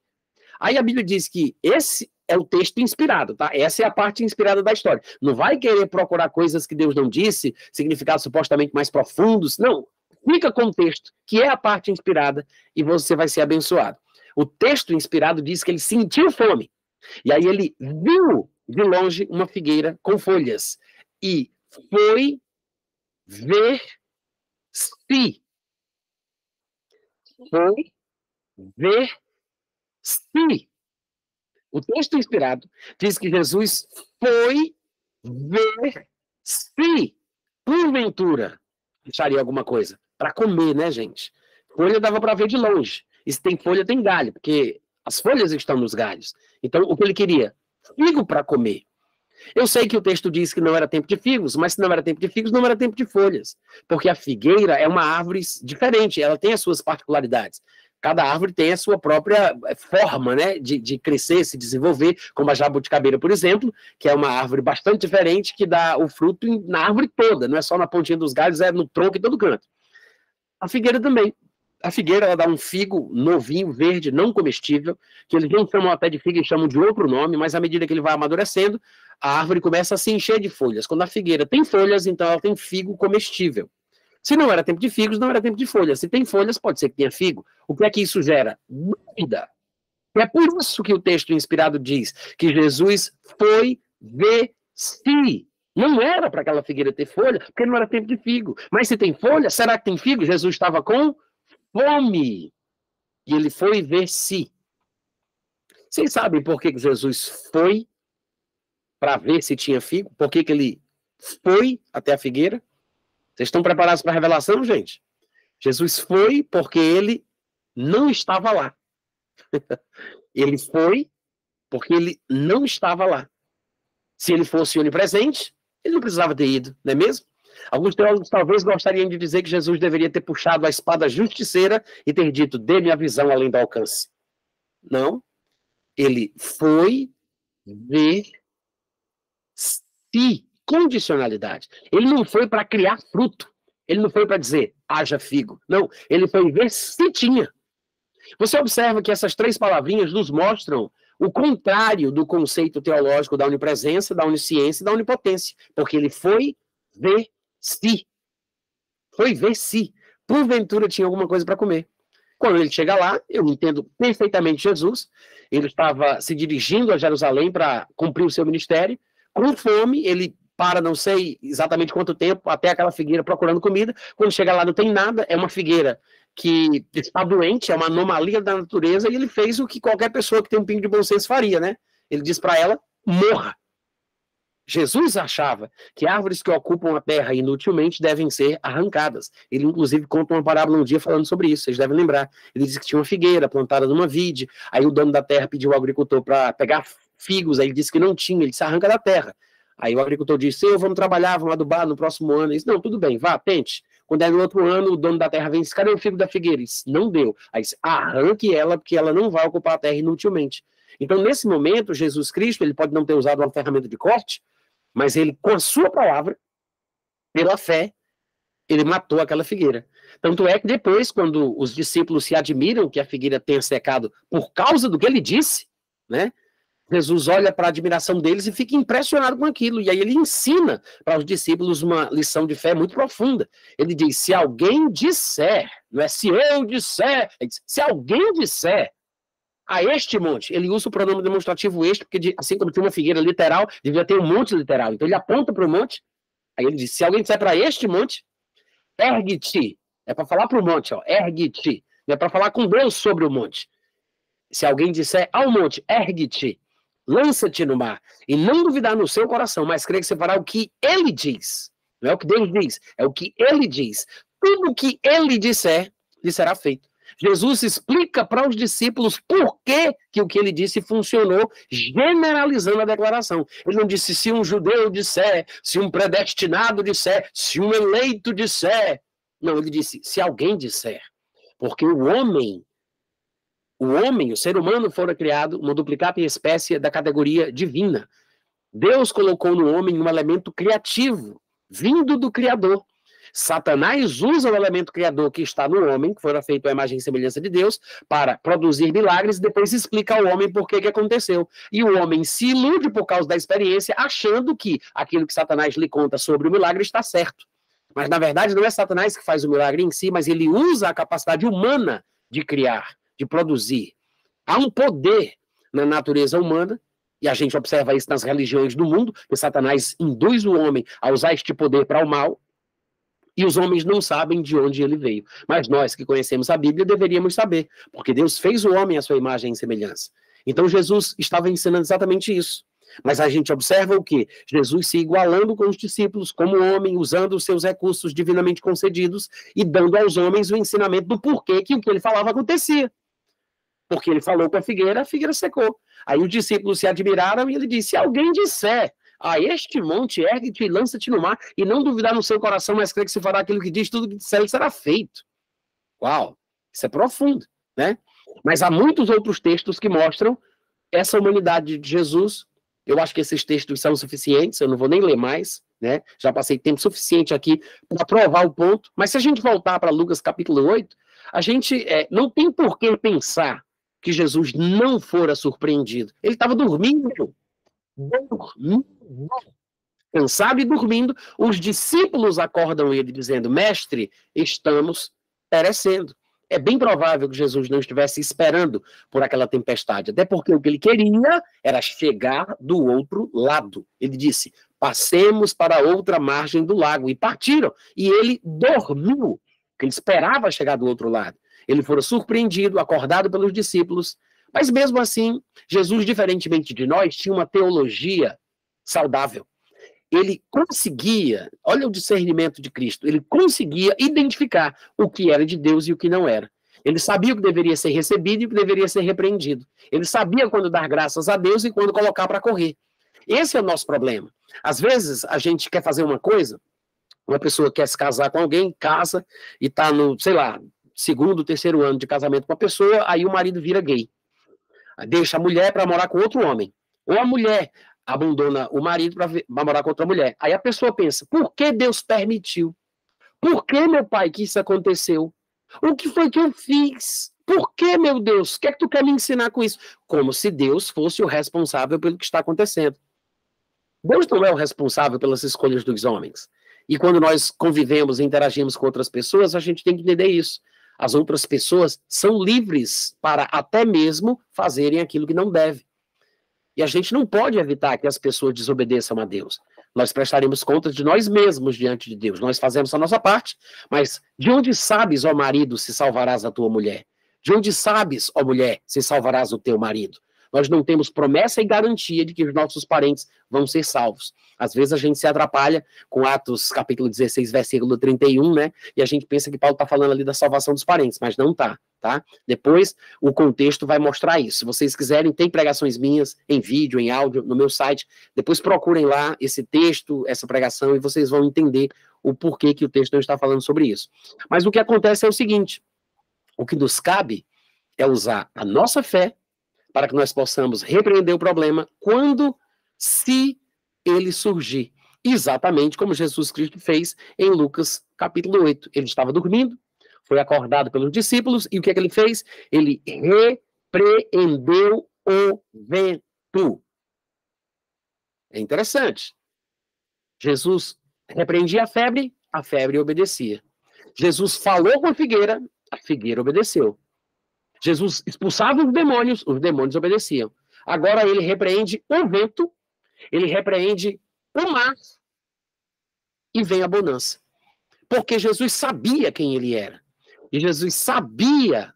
Aí a Bíblia diz que esse é o texto inspirado, tá? Essa é a parte inspirada da história. Não vai querer procurar coisas que Deus não disse, significados supostamente mais profundos. Não. Fica com o texto, que é a parte inspirada, e você vai ser abençoado. O texto inspirado diz que ele sentiu fome. E aí ele viu de longe uma figueira com folhas. E foi ver se. Foi ver se. O texto inspirado diz que Jesus foi ver se, porventura, acharia alguma coisa. Para comer, né, gente? Folha dava para ver de longe. E se tem folha, tem galho, porque as folhas estão nos galhos. Então, o que ele queria? Figo para comer. Eu sei que o texto diz que não era tempo de figos, mas se não era tempo de figos, não era tempo de folhas. Porque a figueira é uma árvore diferente, ela tem as suas particularidades. Cada árvore tem a sua própria forma, né, de crescer, se desenvolver, como a jabuticabeira, por exemplo, que é uma árvore bastante diferente, que dá o fruto na árvore toda, não é só na pontinha dos galhos, é no tronco e todo canto. A figueira também. A figueira, ela dá um figo novinho, verde, não comestível, que eles não chamam até de figo, eles chamam de outro nome, mas à medida que ele vai amadurecendo, a árvore começa a se encher de folhas. Quando a figueira tem folhas, então ela tem figo comestível. Se não era tempo de figos, não era tempo de folhas. Se tem folhas, pode ser que tenha figo. O que é que isso gera? Dúvida. É por isso que o texto inspirado diz que Jesus foi ver se. Não era para aquela figueira ter folha, porque não era tempo de figo. Mas se tem folha, será que tem figo? Jesus estava com fome. E ele foi ver se. Vocês sabem por que Jesus foi para ver se tinha figo? Por que ele foi até a figueira? Vocês estão preparados para a revelação, gente? Jesus foi porque ele não estava lá. Ele foi porque ele não estava lá. Se ele fosse onipresente, ele não precisava ter ido, não é mesmo? Alguns teólogos talvez gostariam de dizer que Jesus deveria ter puxado a espada justiceira e ter dito, dê-me a visão além do alcance. Não. Ele foi ver se. Condicionalidade. Ele não foi para criar fruto. Ele não foi para dizer, haja figo. Não, ele foi ver se tinha. Você observa que essas três palavrinhas nos mostram o contrário do conceito teológico da onipresença, da onisciência e da onipotência. Porque ele foi ver se. Foi ver se. Porventura tinha alguma coisa para comer. Quando ele chega lá, eu entendo perfeitamente Jesus. Ele estava se dirigindo a Jerusalém para cumprir o seu ministério. Com fome, ele para não sei exatamente quanto tempo, até aquela figueira procurando comida. Quando chega lá não tem nada, é uma figueira que está doente, é uma anomalia da natureza, e ele fez o que qualquer pessoa que tem um pingo de bom senso faria, né? Ele diz para ela, morra. Jesus achava que árvores que ocupam a terra inutilmente devem ser arrancadas. Ele, inclusive, conta uma parábola um dia falando sobre isso, vocês devem lembrar. Ele disse que tinha uma figueira plantada numa vide, aí o dono da terra pediu ao agricultor para pegar figos, aí ele disse que não tinha, ele disse, arranca da terra. Aí o agricultor disse, vamos trabalhar, vamos adubar no próximo ano. Ele disse, não, tudo bem, vá, tente. Quando é no outro ano, o dono da terra vem e disse, cadê o figo da figueira? Ele disse, não deu. Aí disse, arranque ela, porque ela não vai ocupar a terra inutilmente. Então, nesse momento, Jesus Cristo, ele pode não ter usado uma ferramenta de corte, mas ele, com a sua palavra, pela fé, ele matou aquela figueira. Tanto é que depois, quando os discípulos se admiram que a figueira tenha secado por causa do que ele disse, né? Jesus olha para a admiração deles e fica impressionado com aquilo. E aí ele ensina para os discípulos uma lição de fé muito profunda. Ele diz, se alguém disser, não é se eu disser, ele diz, se alguém disser a este monte, ele usa o pronome demonstrativo este, porque assim como tinha uma figueira literal, devia ter um monte literal. Então ele aponta para o monte, aí ele diz, se alguém disser para este monte, ergue-te. É para falar para o monte, ó, ergue-te. Não é para falar com Deus sobre o monte. Se alguém disser ao monte, ergue-te, lança-te no mar, e não duvidar no seu coração, mas crer que você fará o que ele diz. Não é o que Deus diz, é o que ele diz. Tudo o que ele disser, lhe será feito. Jesus explica para os discípulos por que o que ele disse funcionou, generalizando a declaração. Ele não disse se um judeu disser, se um predestinado disser, se um eleito disser. Não, ele disse se alguém disser. Porque o homem, o ser humano, fora criado uma duplicata em espécie da categoria divina. Deus colocou no homem um elemento criativo, vindo do Criador. Satanás usa o elemento criador que está no homem, que fora feito à imagem e semelhança de Deus, para produzir milagres e depois explica ao homem por que aconteceu. E o homem se ilude por causa da experiência, achando que aquilo que Satanás lhe conta sobre o milagre está certo. Mas, na verdade, não é Satanás que faz o milagre em si, mas ele usa a capacidade humana de criar, de produzir. Há um poder na natureza humana, e a gente observa isso nas religiões do mundo, que Satanás induz o homem a usar este poder para o mal, e os homens não sabem de onde ele veio. Mas nós que conhecemos a Bíblia deveríamos saber, porque Deus fez o homem à sua imagem e semelhança. Então Jesus estava ensinando exatamente isso. Mas a gente observa o quê? Jesus se igualando com os discípulos como homem, usando os seus recursos divinamente concedidos e dando aos homens o ensinamento do porquê que o que ele falava acontecia. Porque ele falou com a figueira secou. Aí os discípulos se admiraram e ele disse, se alguém disser a este monte, ergue-te e lança-te no mar, e não duvidar no seu coração, mas crer que se fará aquilo que diz, tudo que disser, ele será feito. Uau, isso é profundo, né? Mas há muitos outros textos que mostram essa humanidade de Jesus. Eu acho que esses textos são suficientes, eu não vou nem ler mais, né? Já passei tempo suficiente aqui para provar o ponto, mas se a gente voltar para Lucas capítulo 8, a gente não tem por que pensar que Jesus não fora surpreendido. Ele estava dormindo, cansado e dormindo. Os discípulos acordam ele dizendo, mestre, estamos perecendo. É bem provável que Jesus não estivesse esperando por aquela tempestade, até porque o que ele queria era chegar do outro lado. Ele disse, passemos para a outra margem do lago, e partiram. E ele dormiu, porque ele esperava chegar do outro lado. Ele fora surpreendido, acordado pelos discípulos, mas mesmo assim, Jesus, diferentemente de nós, tinha uma teologia saudável. Ele conseguia, olha o discernimento de Cristo, ele conseguia identificar o que era de Deus e o que não era. Ele sabia o que deveria ser recebido e o que deveria ser repreendido. Ele sabia quando dar graças a Deus e quando colocar para correr. Esse é o nosso problema. Às vezes, a gente quer fazer uma coisa, uma pessoa quer se casar com alguém, casa, e está no, sei lá, segundo, terceiro ano de casamento com a pessoa, aí o marido vira gay. Deixa a mulher para morar com outro homem. Ou a mulher abandona o marido para morar com outra mulher. Aí a pessoa pensa, por que Deus permitiu? Por que, meu pai, que isso aconteceu? O que foi que eu fiz? Por que, meu Deus? O que é que tu quer me ensinar com isso? Como se Deus fosse o responsável pelo que está acontecendo. Deus não é o responsável pelas escolhas dos homens. E quando nós convivemos e interagimos com outras pessoas, a gente tem que entender isso. As outras pessoas são livres para até mesmo fazerem aquilo que não devem. E a gente não pode evitar que as pessoas desobedeçam a Deus. Nós prestaremos contas de nós mesmos diante de Deus. Nós fazemos a nossa parte, mas de onde sabes, ó marido, se salvarás a tua mulher? De onde sabes, ó mulher, se salvarás o teu marido? Nós não temos promessa e garantia de que os nossos parentes vão ser salvos. Às vezes a gente se atrapalha com Atos capítulo 16, versículo 31, né? E a gente pensa que Paulo está falando ali da salvação dos parentes, mas não está, tá? Depois o contexto vai mostrar isso. Se vocês quiserem, tem pregações minhas em vídeo, em áudio, no meu site. Depois procurem lá esse texto, essa pregação, e vocês vão entender o porquê que o texto não está falando sobre isso. Mas o que acontece é o seguinte, o que nos cabe é usar a nossa fé para que nós possamos repreender o problema quando, se ele surgir. Exatamente como Jesus Cristo fez em Lucas capítulo 8. Ele estava dormindo, foi acordado pelos discípulos, e o que é que ele fez? Ele repreendeu o vento. É interessante. Jesus repreendia a febre obedecia. Jesus falou com a figueira obedeceu. Jesus expulsava os demônios obedeciam. Agora ele repreende o vento, ele repreende o mar, e vem a bonança. Porque Jesus sabia quem ele era. E Jesus sabia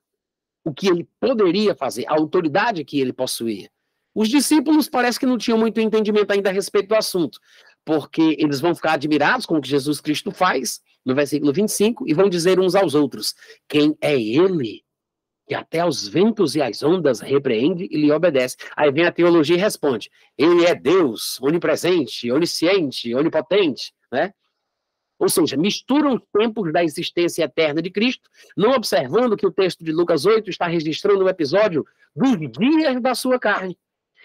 o que ele poderia fazer, a autoridade que ele possuía. Os discípulos parece que não tinham muito entendimento ainda a respeito do assunto, porque eles vão ficar admirados com o que Jesus Cristo faz, no versículo 25, e vão dizer uns aos outros: quem é ele, que até os ventos e as ondas repreende e lhe obedece? Aí vem a teologia e responde: ele é Deus, onipresente, onisciente, onipotente, né? Ou seja, misturam os tempos da existência eterna de Cristo, não observando que o texto de Lucas 8 está registrando um episódio dos dias da sua carne.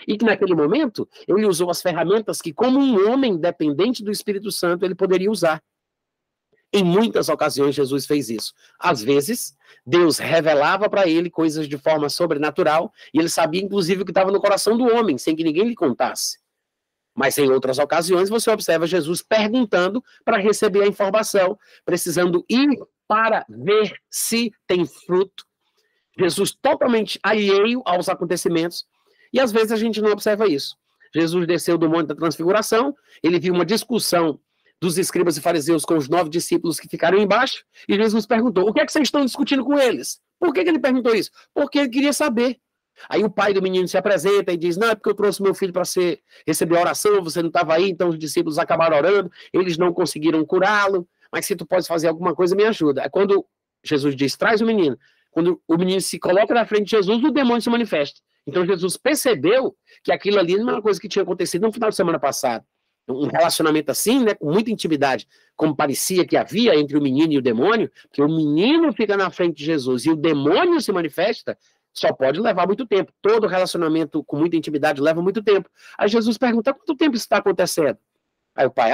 E que naquele momento, ele usou as ferramentas que, como um homem dependente do Espírito Santo, ele poderia usar. Em muitas ocasiões, Jesus fez isso. Às vezes, Deus revelava para ele coisas de forma sobrenatural, e ele sabia, inclusive, o que estava no coração do homem, sem que ninguém lhe contasse. Mas em outras ocasiões você observa Jesus perguntando para receber a informação, precisando ir para ver se tem fruto. Jesus totalmente alheio aos acontecimentos, e às vezes a gente não observa isso. Jesus desceu do Monte da Transfiguração, ele viu uma discussão dos escribas e fariseus com os 9 discípulos que ficaram embaixo, e Jesus perguntou: o que é que vocês estão discutindo com eles? Por que ele perguntou isso? Porque ele queria saber. Aí o pai do menino se apresenta e diz: não, é porque eu trouxe meu filho para receber a oração, você não estava aí, então os discípulos acabaram orando, eles não conseguiram curá-lo, mas se tu podes fazer alguma coisa, me ajuda. Aí quando Jesus diz: traz o menino, quando o menino se coloca na frente de Jesus, o demônio se manifesta. Então Jesus percebeu que aquilo ali não era uma coisa que tinha acontecido no final de semana passado. Um relacionamento assim, né, com muita intimidade, como parecia que havia entre o menino e o demônio, que o menino fica na frente de Jesus e o demônio se manifesta, só pode levar muito tempo. Todo relacionamento com muita intimidade leva muito tempo. Aí Jesus pergunta: quanto tempo isso está acontecendo? Aí o pai: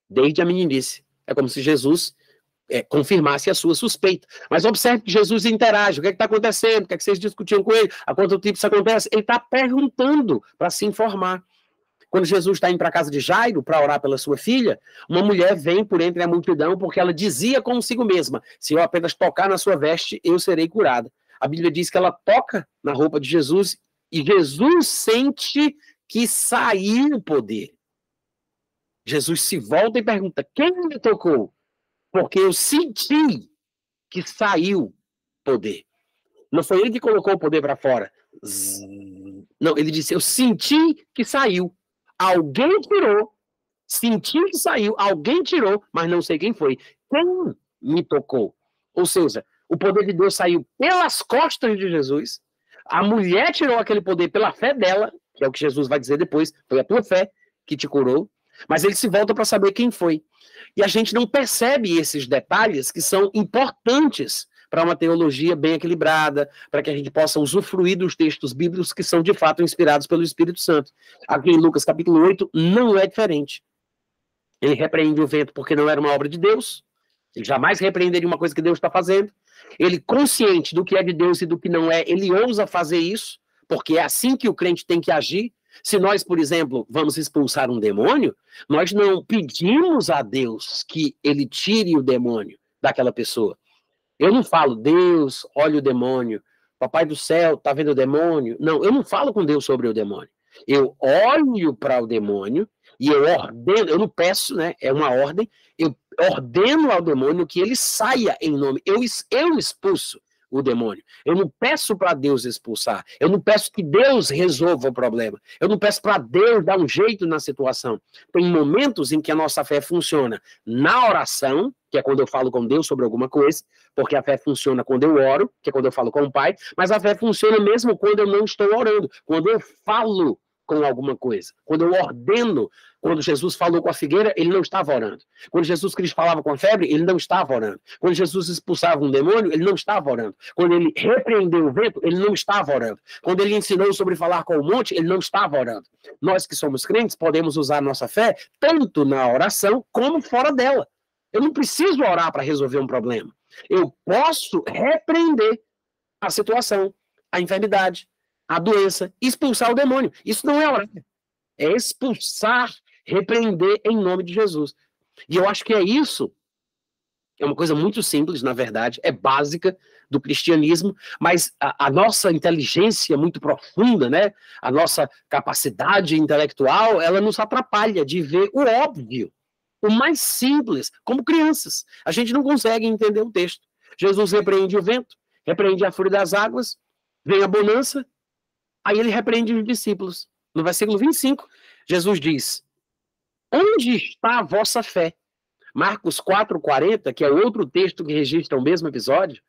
desde a meninice. É como se Jesus confirmasse a sua suspeita. Mas observe que Jesus interage. O que é que está acontecendo? O que é que vocês discutiam com ele? Há quanto tempo isso acontece? Ele está perguntando para se informar. Quando Jesus está indo para a casa de Jairo para orar pela sua filha, uma mulher vem por entre a multidão porque ela dizia consigo mesma: se eu apenas tocar na sua veste, eu serei curada. A Bíblia diz que ela toca na roupa de Jesus e Jesus sente que saiu o poder. Jesus se volta e pergunta: quem me tocou? Porque eu senti que saiu poder. Não foi ele que colocou o poder para fora. Não, ele disse: eu senti que saiu. Alguém tirou, senti que saiu, alguém tirou, mas não sei quem foi. Quem me tocou? Ou seja, o poder de Deus saiu pelas costas de Jesus, a mulher tirou aquele poder pela fé dela, que é o que Jesus vai dizer depois: foi a tua fé que te curou, mas ele se volta para saber quem foi. E a gente não percebe esses detalhes que são importantes para uma teologia bem equilibrada, para que a gente possa usufruir dos textos bíblicos que são de fato inspirados pelo Espírito Santo. Aqui em Lucas capítulo 8 não é diferente. Ele repreende o vento porque não era uma obra de Deus, ele jamais repreenderia uma coisa que Deus está fazendo. Ele, consciente do que é de Deus e do que não é, ele ousa fazer isso, porque é assim que o crente tem que agir. Se nós, por exemplo, vamos expulsar um demônio, nós não pedimos a Deus que ele tire o demônio daquela pessoa. Eu não falo: Deus, olha o demônio, papai do céu, tá vendo o demônio? Não, eu não falo com Deus sobre o demônio. Eu olho para o demônio e eu ordeno, eu não peço, né? É uma ordem, eu ordeno ao demônio que ele saia em nome, eu expulso o demônio. Eu não peço para Deus expulsar, eu não peço que Deus resolva o problema, eu não peço para Deus dar um jeito na situação. Tem momentos em que a nossa fé funciona na oração, que é quando eu falo com Deus sobre alguma coisa, porque a fé funciona quando eu oro, que é quando eu falo com o Pai, mas a fé funciona mesmo quando eu não estou orando, quando eu falo com alguma coisa. Quando eu ordeno, quando Jesus falou com a figueira, ele não estava orando. Quando Jesus Cristo falava com a febre, ele não estava orando. Quando Jesus expulsava um demônio, ele não estava orando. Quando ele repreendeu o vento, ele não estava orando. Quando ele ensinou sobre falar com o monte, ele não estava orando. Nós que somos crentes podemos usar nossa fé tanto na oração como fora dela. Eu não preciso orar para resolver um problema. Eu posso repreender a situação, a enfermidade, a doença, expulsar o demônio. Isso não é orar. É expulsar, repreender em nome de Jesus. E eu acho que é isso. É uma coisa muito simples, na verdade, é básica do cristianismo, mas a nossa inteligência muito profunda, né? A nossa capacidade intelectual, ela nos atrapalha de ver o óbvio, o mais simples, como crianças. A gente não consegue entender o texto. Jesus repreende o vento, repreende a fúria das águas, vem a bonança, aí ele repreende os discípulos. No versículo 25, Jesus diz: onde está a vossa fé? Marcos 4,40, que é outro texto que registra o mesmo episódio,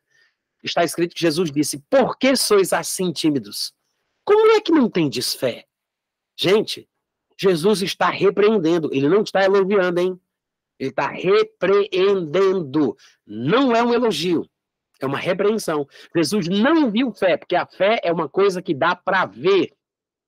está escrito que Jesus disse: por que sois assim tímidos? Como é que não tendes fé? Gente, Jesus está repreendendo, ele não está elogiando, hein? Ele está repreendendo. Não é um elogio, é uma repreensão. Jesus não viu fé, porque a fé é uma coisa que dá para ver.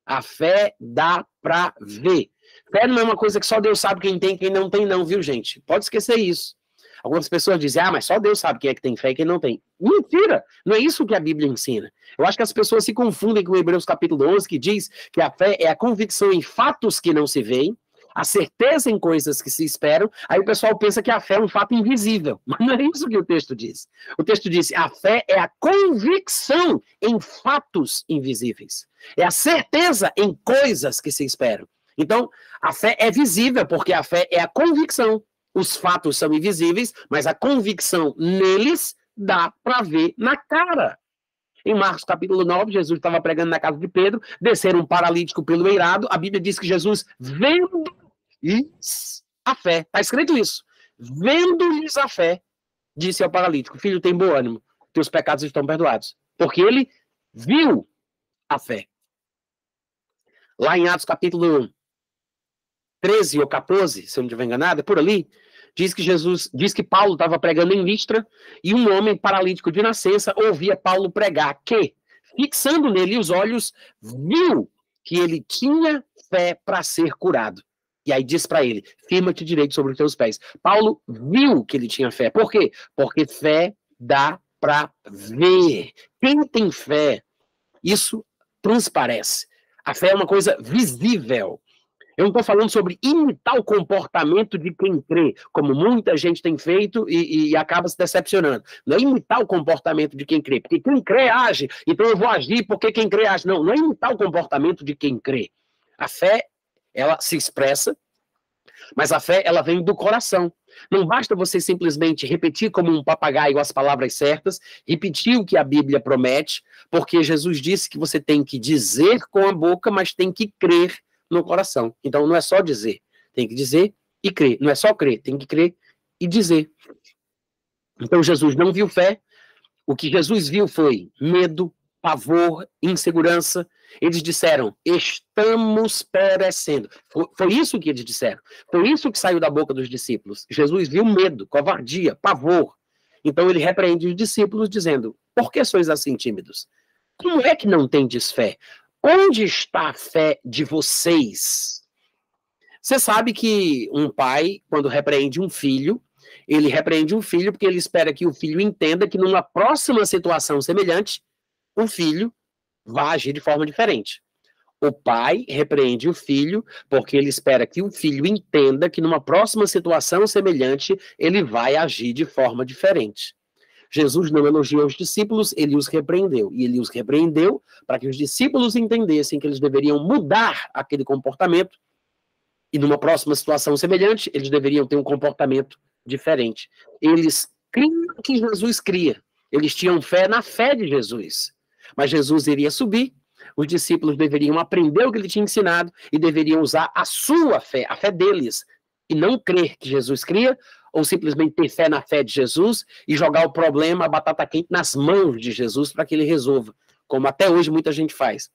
A fé dá para ver. Fé não é uma coisa que só Deus sabe quem tem e quem não tem, não, viu, gente? Pode esquecer isso. Algumas pessoas dizem, mas só Deus sabe quem é que tem fé e quem não tem. Mentira! Não é isso que a Bíblia ensina. Eu acho que as pessoas se confundem com Hebreus capítulo 11, que diz que a fé é a convicção em fatos que não se veem, a certeza em coisas que se esperam. Aí o pessoal pensa que a fé é um fato invisível. Mas não é isso que o texto diz. O texto diz, a fé é a convicção em fatos invisíveis. É a certeza em coisas que se esperam. Então, a fé é visível, porque a fé é a convicção. Os fatos são invisíveis, mas a convicção neles dá para ver na cara. Em Marcos capítulo 9, Jesus estava pregando na casa de Pedro, desceram um paralítico pelo eirado, a Bíblia diz que Jesus, vendo-lhes a fé, está escrito isso, vendo-lhes a fé, disse ao paralítico, filho, tem bom ânimo, teus pecados estão perdoados, porque ele viu a fé. Lá em Atos capítulo 13 ou 14, se eu não estiver enganado, é por ali, diz que Paulo estava pregando em Listra e um homem paralítico de nascença ouvia Paulo pregar que, fixando nele os olhos, viu que ele tinha fé para ser curado. E aí diz para ele, firma-te direito sobre os teus pés. Paulo viu que ele tinha fé. Por quê? Porque fé dá para ver. Quem tem fé, isso transparece. A fé é uma coisa visível. Eu não estou falando sobre imitar o comportamento de quem crê, como muita gente tem feito e acaba se decepcionando. Não é imitar o comportamento de quem crê, porque quem crê age, então eu vou agir porque quem crê age. Não, não é imitar o comportamento de quem crê. A fé, ela se expressa, mas a fé, ela vem do coração. Não basta você simplesmente repetir como um papagaio as palavras certas, repetir o que a Bíblia promete, porque Jesus disse que você tem que dizer com a boca, mas tem que crer no coração. Então não é só dizer, tem que dizer e crer. Não é só crer, tem que crer e dizer. Então Jesus não viu fé. O que Jesus viu foi medo, pavor, insegurança. Eles disseram, estamos perecendo. Foi isso que eles disseram. Foi isso que saiu da boca dos discípulos. Jesus viu medo, covardia, pavor. Então ele repreende os discípulos dizendo, por que sois assim tímidos? Como é que não tendes fé? Onde está a fé de vocês? Você sabe que um pai, quando repreende um filho, ele repreende um filho porque ele espera que o filho entenda que numa próxima situação semelhante, o filho vai agir de forma diferente. O pai repreende o filho porque ele espera que o filho entenda que numa próxima situação semelhante, ele vai agir de forma diferente. Jesus não elogiou os discípulos, ele os repreendeu. E ele os repreendeu para que os discípulos entendessem que eles deveriam mudar aquele comportamento e numa próxima situação semelhante, eles deveriam ter um comportamento diferente. Eles criam o que Jesus cria. Eles tinham fé na fé de Jesus. Mas Jesus iria subir, os discípulos deveriam aprender o que ele tinha ensinado e deveriam usar a sua fé, a fé deles, e não crer que Jesus cria, ou simplesmente ter fé na fé de Jesus e jogar o problema, a batata quente, nas mãos de Jesus para que ele resolva, como até hoje muita gente faz.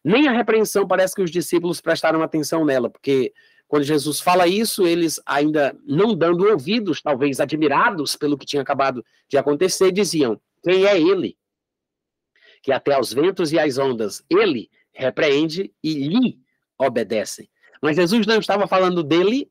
Nem a repreensão parece que os discípulos prestaram atenção nela, porque quando Jesus fala isso, eles ainda não dando ouvidos, talvez admirados pelo que tinha acabado de acontecer, diziam: quem é ele? Que até aos ventos e às ondas ele repreende e lhe obedece. Mas Jesus não estava falando dele,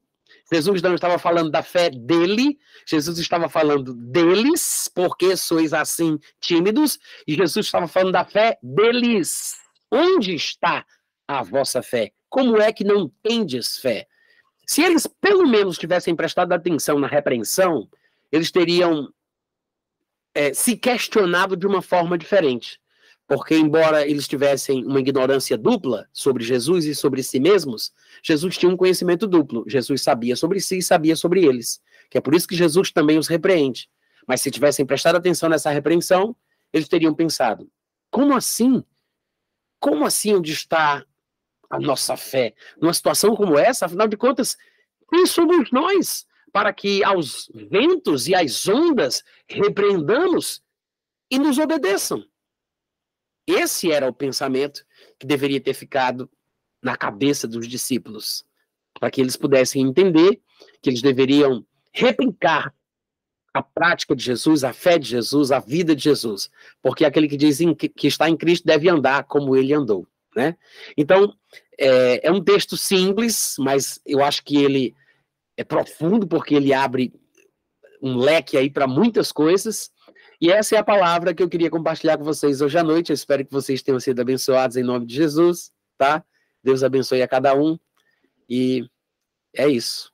Jesus não estava falando da fé dele, Jesus estava falando deles, porque sois assim tímidos, e Jesus estava falando da fé deles. Onde está a vossa fé? Como é que não tendes fé? Se eles pelo menos tivessem prestado atenção na repreensão, eles teriam se questionado de uma forma diferente. Porque, embora eles tivessem uma ignorância dupla sobre Jesus e sobre si mesmos, Jesus tinha um conhecimento duplo. Jesus sabia sobre si e sabia sobre eles. Que é por isso que Jesus também os repreende. Mas se tivessem prestado atenção nessa repreensão, eles teriam pensado: como assim? Como assim onde está a nossa fé? Numa situação como essa, afinal de contas, quem somos nós para que aos ventos e às ondas repreendamos e nos obedeçam? Esse era o pensamento que deveria ter ficado na cabeça dos discípulos, para que eles pudessem entender que eles deveriam replicar a prática de Jesus, a fé de Jesus, a vida de Jesus, porque aquele que diz que está em Cristo deve andar como ele andou, né? Então, é um texto simples, mas eu acho que ele é profundo, porque ele abre um leque aí para muitas coisas. E essa é a palavra que eu queria compartilhar com vocês hoje à noite. Eu espero que vocês tenham sido abençoados em nome de Jesus, tá? Deus abençoe a cada um. E é isso.